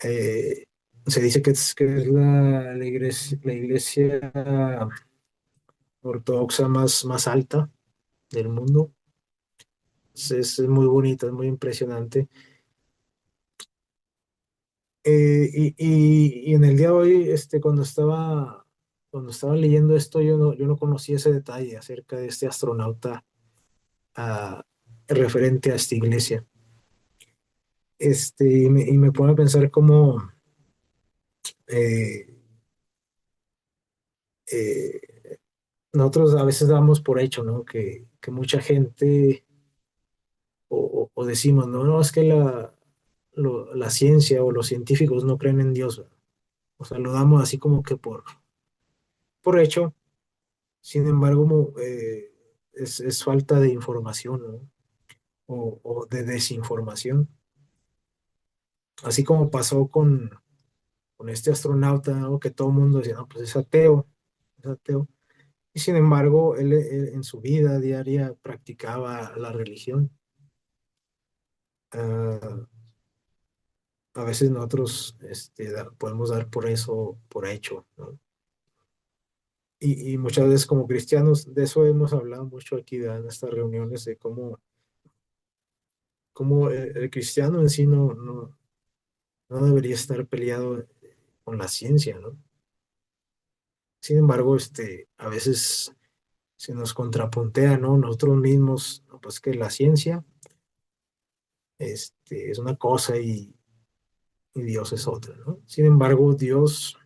Eh, Se dice que es la iglesia ortodoxa más alta del mundo. Es muy bonita, es muy impresionante. Y en el día de hoy, cuando estaba leyendo esto, yo no conocía ese detalle acerca de este astronauta, ah, referente a esta iglesia. y me pone a pensar cómo eh, eh, nosotros a veces damos por hecho, ¿no? Que mucha gente, o decimos, no, no, es que la ciencia o los científicos no creen en Dios, ¿verdad? O sea, lo damos así como que por hecho. Sin embargo, es falta de información, ¿no? O de desinformación. Así como pasó con este astronauta, ¿no? Que todo el mundo decía, no, pues es ateo, es ateo. Y sin embargo, él en su vida diaria practicaba la religión. Ah, a veces nosotros podemos dar por eso, por hecho, ¿no? Y muchas veces como cristianos, de eso hemos hablado mucho aquí, ¿verdad? En estas reuniones, de cómo el cristiano en sí no debería estar peleado con la ciencia, ¿no? Sin embargo, a veces se nos contrapuntea, ¿no? Nosotros mismos, no, pues que la ciencia, es una cosa y Dios es otra, ¿no? Sin embargo, Dios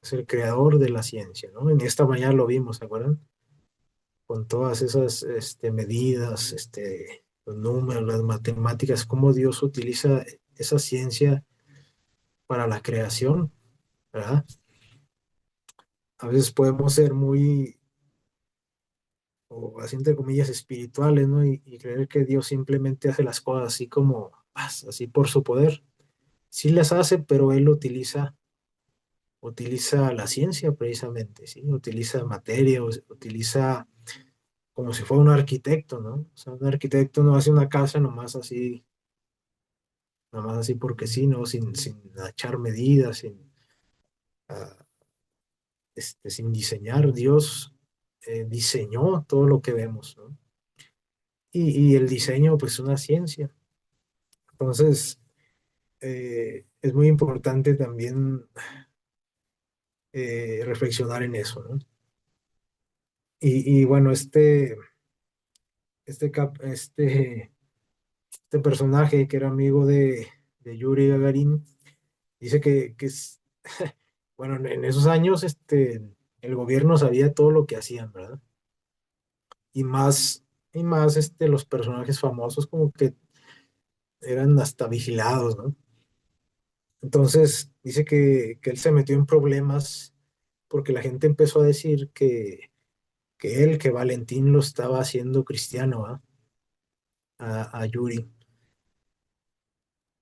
es el creador de la ciencia, ¿no? En esta mañana lo vimos, ¿se acuerdan? Con todas esas, medidas, los números, las matemáticas, cómo Dios utiliza esa ciencia para la creación, ¿verdad? A veces podemos ser muy, o así entre comillas, espirituales, ¿no? Y creer que Dios simplemente hace las cosas así como, así por su poder. Sí las hace, pero Él utiliza la ciencia precisamente, ¿sí? Utiliza materia, utiliza como si fuera un arquitecto, ¿no? O sea, un arquitecto no hace una casa nomás así porque sí, ¿no? Sin echar medidas, ah, sin diseñar. Dios diseñó todo lo que vemos, ¿no? Y el diseño, pues, es una ciencia. Entonces, es muy importante también reflexionar en eso, ¿no? Y bueno, este, cap- este, este personaje que era amigo de Yuri Gagarin, dice que es, bueno, en esos años, el gobierno sabía todo lo que hacían, ¿verdad? Y más, los personajes famosos como que eran hasta vigilados, ¿no? Entonces, dice que él se metió en problemas porque la gente empezó a decir que Valentín lo estaba haciendo cristiano, ¿ah? A Yuri.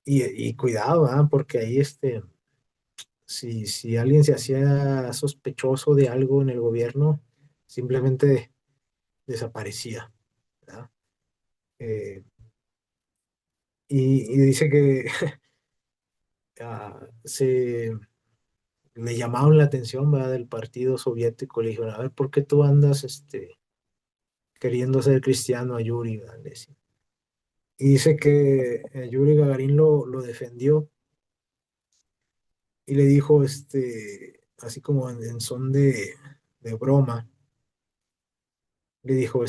Y cuidado, ¿ah? Porque ahí, si alguien se hacía sospechoso de algo en el gobierno, simplemente desaparecía, ¿verdad? Eh, y dice que le llamaron la atención, ¿verdad? Del partido soviético. Le dijeron, a ver, ¿por qué tú andas, queriendo ser cristiano a Yuri, ¿verdad? Le decía. Y dice que Yuri Gagarin lo defendió y le dijo, así como en son de broma, le dijo,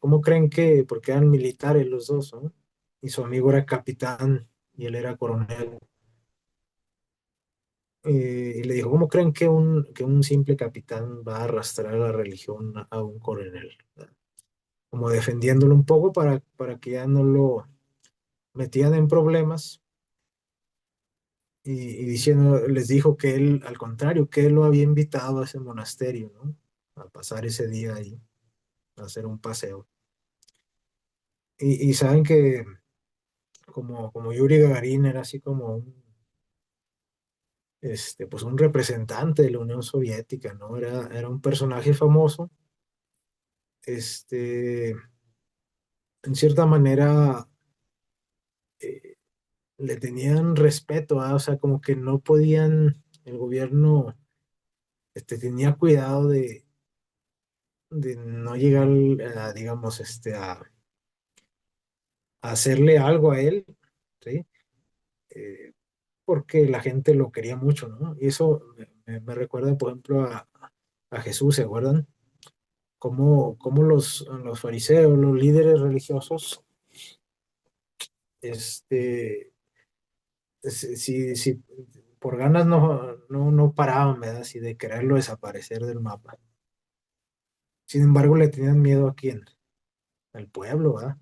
¿cómo creen que, porque eran militares los dos, ¿no? Y su amigo era capitán y él era coronel. Y le dijo, ¿cómo creen que un simple capitán va a arrastrar la religión a un coronel? Como defendiéndolo un poco para que ya no lo metían en problemas y diciendo, les dijo que él, al contrario, que él lo había invitado a ese monasterio, ¿no? A pasar ese día ahí, a hacer un paseo. Y saben que como Yuri Gagarin era así como pues un representante de la Unión Soviética, ¿no? Era un personaje famoso, este, en cierta manera eh, le tenían respeto, ¿ah? O sea, como que no podían, el gobierno, tenía cuidado de no llegar, digamos, a hacerle algo a él, ¿sí? Eh, Porque la gente lo quería mucho, ¿no? Y eso me recuerda, por ejemplo, a Jesús, ¿se acuerdan? Cómo los fariseos, los líderes religiosos, este, si por ganas no paraban, ¿verdad? Así de quererlo desaparecer del mapa. Sin embargo, le tenían miedo a quién, al pueblo, ¿verdad?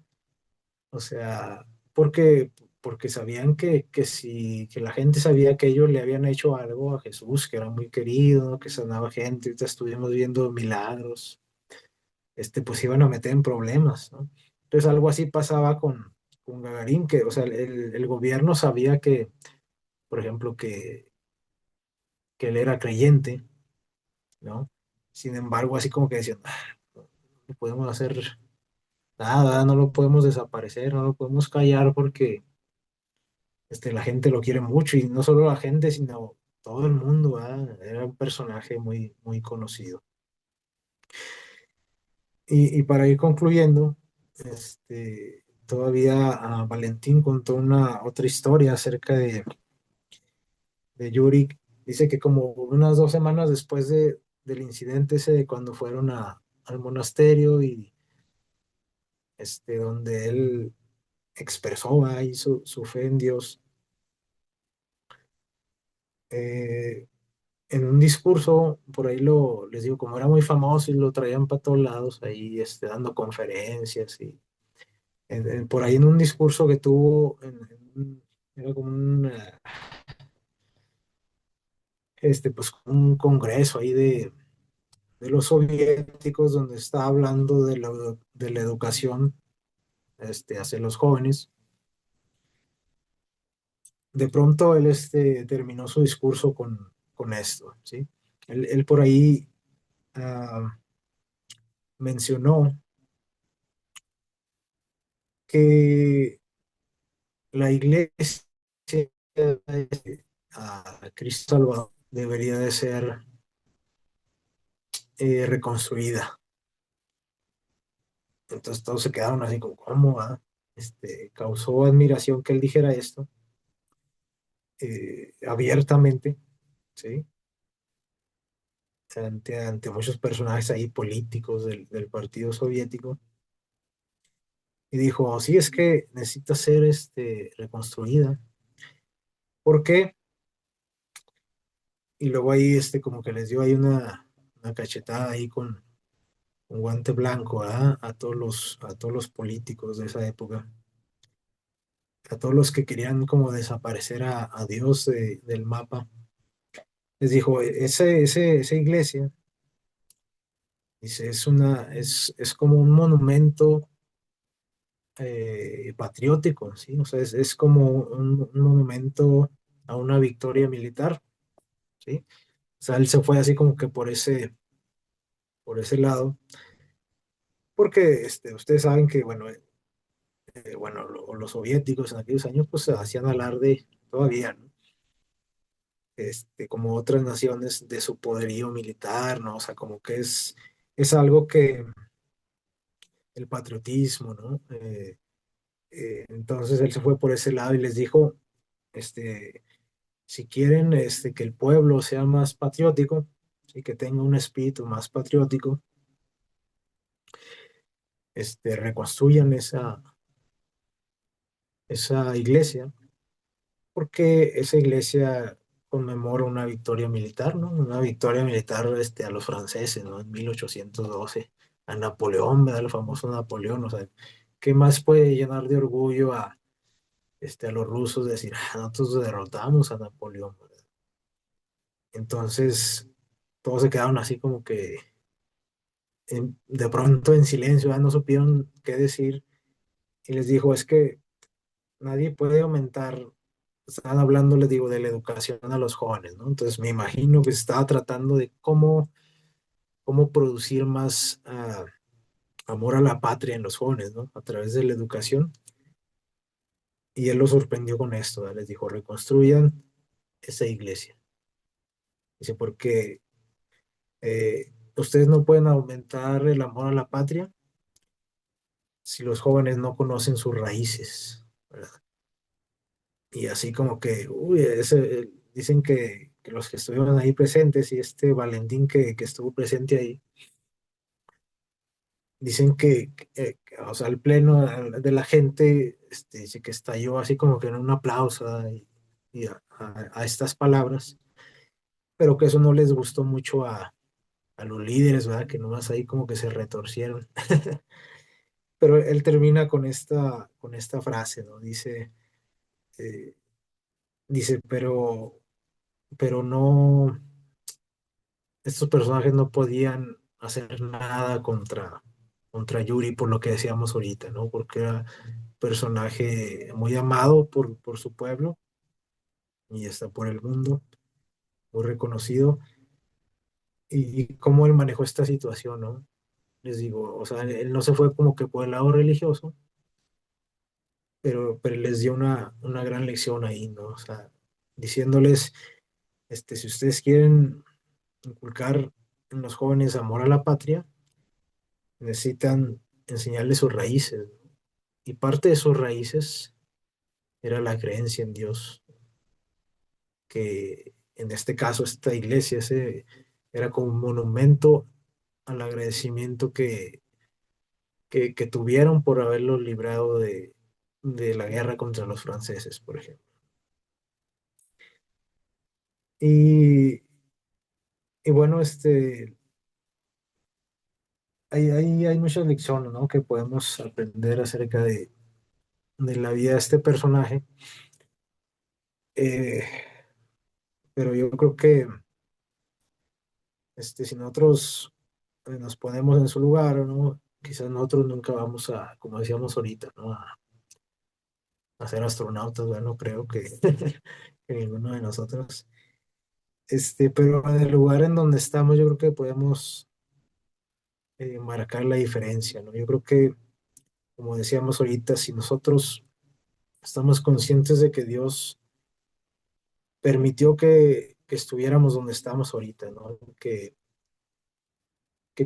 O sea, porque, porque sabían que la gente sabía que ellos le habían hecho algo a Jesús, que era muy querido, que sanaba gente, ahorita estuvimos viendo milagros, pues iban a meter en problemas, ¿no? Entonces algo así pasaba con Gagarín, que, o sea, el gobierno sabía que, por ejemplo, que él era creyente, ¿no? Sin embargo, así como que decían, "Ah, no podemos hacer nada, no lo podemos desaparecer, no lo podemos callar porque la gente lo quiere mucho y no solo la gente, sino todo el mundo, ¿verdad? Era un personaje muy, muy conocido. Y para ir concluyendo, todavía Valentín contó una otra historia acerca de Yuri. Dice que como unas 2 semanas después del incidente ese, de cuando fueron al monasterio y donde él expresó ahí su fe en Dios, eh, en un discurso, por ahí les digo, como era muy famoso y lo traían para todos lados, ahí dando conferencias y por ahí en un discurso que tuvo, era como pues un congreso ahí de los soviéticos donde estaba hablando de la educación hacia los jóvenes. De pronto él terminó su discurso con esto, ¿sí? Él por ahí ah, mencionó que la iglesia a Cristo Salvador debería de ser reconstruida. Entonces todos se quedaron así como, ¿cómo va? Causó admiración que él dijera esto abiertamente, ¿sí? Ante muchos personajes ahí políticos del partido soviético. Y dijo, sí, es que necesita ser reconstruida. ¿Por qué? Y luego ahí como que les dio ahí una cachetada ahí con un guante blanco, ¿verdad? A todos los políticos de esa época, a todos los que querían como desaparecer a Dios del mapa. Les dijo, esa iglesia, dice, es como un monumento patriótico, ¿sí? O sea, es como un monumento a una victoria militar, ¿sí? O sea, él se fue así como que por ese lado, porque ustedes saben que, bueno, los soviéticos en aquellos años pues hacían alarde todavía, ¿no? Como otras naciones de su poderío militar, ¿no? O sea, como que es algo que el patriotismo, ¿no? Entonces él se fue por ese lado y les dijo, este, si quieren que el pueblo sea más patriótico y que tenga un espíritu más patriótico, reconstruyan esa iglesia porque esa iglesia conmemora una victoria militar, ¿no? Una victoria militar a los franceses, ¿no? En 1812, a Napoleón, ¿verdad? El famoso Napoleón, o sea, ¿qué más puede llenar de orgullo a los rusos decir, nosotros derrotamos a Napoleón, ¿verdad? Entonces, todos se quedaron así como que de pronto en silencio, ¿verdad? No supieron qué decir y les dijo, es que nadie puede aumentar. Estaban hablando, les digo, de la educación a los jóvenes, ¿no? Entonces me imagino que se estaba tratando de cómo producir más amor a la patria en los jóvenes, ¿no? A través de la educación. Y él lo sorprendió con esto, ¿verdad? Les dijo, reconstruyan esa iglesia. Dice, porque ustedes no pueden aumentar el amor a la patria si los jóvenes no conocen sus raíces, ¿verdad? Y así como que, uy, dicen que los que estuvieron ahí presentes y Valentín que estuvo presente ahí, dicen o sea, el pleno de la gente dice que estalló así como que en un aplauso y a estas palabras, pero que eso no les gustó mucho a los líderes, ¿verdad? Que nomás ahí como que se retorcieron. Pero él termina con esta frase, ¿no? Eh, dice, pero no, estos personajes no podían hacer nada contra Yuri por lo que decíamos ahorita, ¿no? Porque era un personaje muy amado por su pueblo y está por el mundo, muy reconocido. Y cómo él manejó esta situación, ¿no? Les digo, o sea, él no se fue como que por el lado religioso, pero les dio una gran lección ahí, ¿no? O sea, diciéndoles, si ustedes quieren inculcar en los jóvenes amor a la patria, necesitan enseñarles sus raíces, ¿no? Y parte de sus raíces era la creencia en Dios, que en este caso esta iglesia era como un monumento al agradecimiento que tuvieron por haberlos librado de la guerra contra los franceses, por ejemplo. Y, y bueno, hay muchas lecciones, ¿no? Que podemos aprender acerca de la vida de este personaje. Eh, pero yo creo que si nosotros nos ponemos en su lugar, ¿no? Quizás nosotros nunca vamos como decíamos ahorita, ¿no? A ser astronautas, bueno, no creo que ninguno de nosotros. Pero en el lugar en donde estamos, yo creo que podemos marcar la diferencia, ¿no? Yo creo que, como decíamos ahorita, si nosotros estamos conscientes de que Dios permitió que estuviéramos donde estamos ahorita, ¿no? Que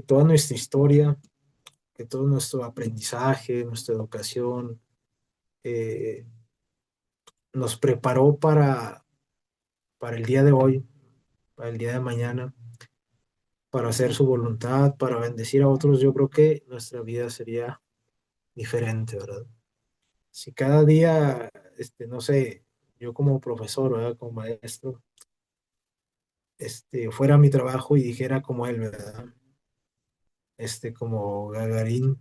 toda nuestra historia, que todo nuestro aprendizaje, nuestra educación, eh, nos preparó para el día de hoy, para el día de mañana, para hacer su voluntad, para bendecir a otros, yo creo que nuestra vida sería diferente, ¿verdad? Si cada día, no sé, yo como profesor, ¿verdad? Como maestro, fuera a mi trabajo y dijera como él, ¿verdad? Como Gagarín,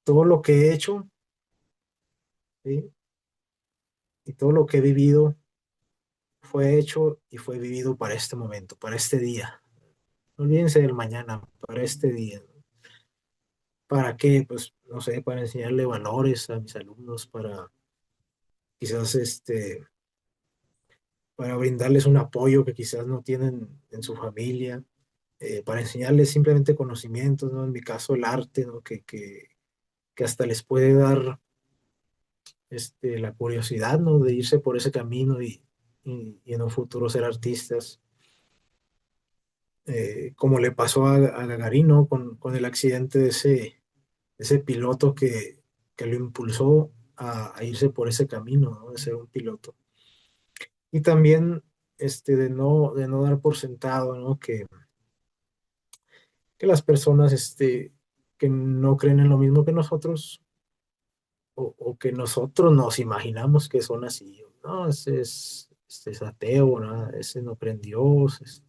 todo lo que he hecho, ¿sí? Y todo lo que he vivido fue hecho y fue vivido para este momento, para este día. No olvídense del mañana, para este día. ¿Para qué? Pues, no sé, para enseñarle valores a mis alumnos, para quizás, para brindarles un apoyo que quizás no tienen en su familia, para enseñarles simplemente conocimientos, ¿no? En mi caso, el arte, ¿no? Que hasta les puede dar, la curiosidad, ¿no? De irse por ese camino y en un futuro ser artistas, como le pasó a Gagarin, ¿no? Con el accidente de ese piloto que lo impulsó a irse por ese camino, ¿no? De ser un piloto. Y también de no dar por sentado, ¿no? Que las personas que no creen en lo mismo que nosotros o que nosotros nos imaginamos que son así. No, ese es ateo, ¿no? Ese no cree en Dios.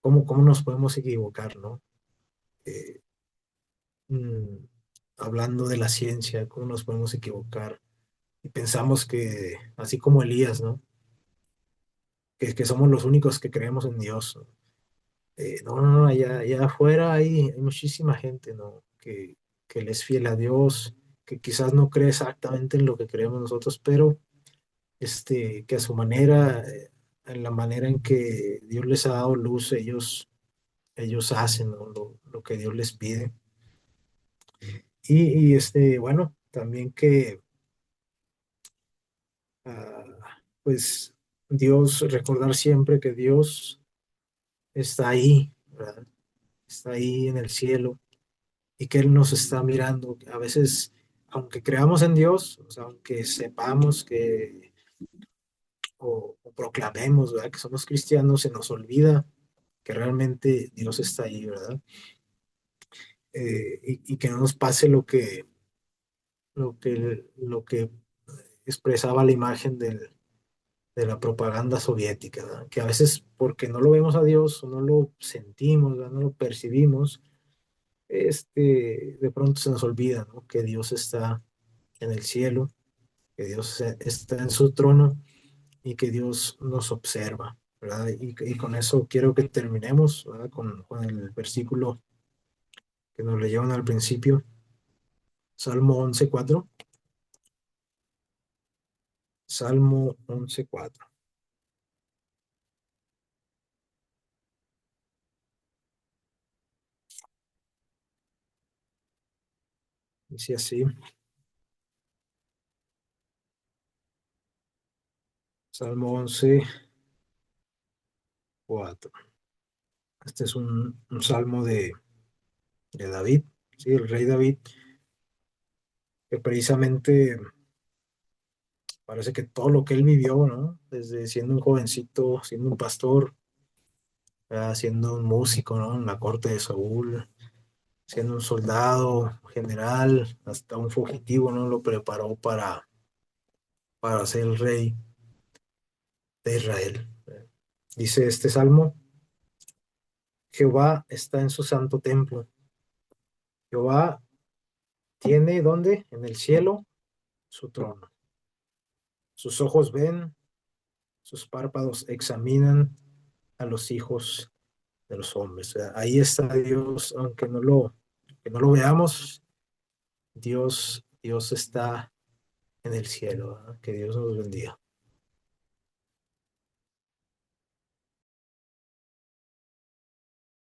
¿Cómo nos podemos equivocar, ¿no? Eh, mm, Hablando de la ciencia, ¿cómo nos podemos equivocar? Y pensamos que, así como Elías, ¿no? Que somos los únicos que creemos en Dios, ¿no? No, allá afuera hay muchísima gente, ¿no? Que le es fiel a Dios, que quizás no cree exactamente en lo que creemos nosotros, pero que a su manera, en la manera en que Dios les ha dado luz, ellos hacen, ¿no? Lo que Dios les pide. Bueno, también que, pues, recordar siempre que Dios está ahí, ¿verdad? Está ahí en el cielo y que Él nos está mirando. A veces, aunque creamos en Dios, o sea, aunque sepamos o proclamemos, ¿verdad? Que somos cristianos, se nos olvida que realmente Dios está ahí, ¿verdad? y que no nos pase lo que expresaba la imagen de la propaganda soviética, ¿verdad? Que a veces porque no lo vemos a Dios o no lo sentimos, ¿verdad? No lo percibimos, de pronto se nos olvida, ¿no? Que Dios está en el cielo, que Dios está en su trono y que Dios nos observa, ¿verdad? Y con eso quiero que terminemos, ¿verdad? Con el versículo que nos leyeron al principio, Salmo 11:4. Salmo 11:4. Dice así, Salmo 11:4. Este es un salmo de David, sí, el rey David, que precisamente parece que todo lo que él vivió, ¿no? Desde siendo un jovencito, siendo un pastor, siendo un músico, ¿no? En la corte de Saúl, siendo un soldado, general, hasta un fugitivo, ¿no? Lo preparó para ser el rey de Israel. Dice este salmo, Jehová está en su santo templo. Jehová tiene, ¿dónde? En el cielo, su trono. Sus ojos ven, sus párpados examinan a los hijos de los hombres. O sea, ahí está Dios, aunque que no lo veamos, Dios está en el cielo, ¿verdad? Que Dios nos bendiga.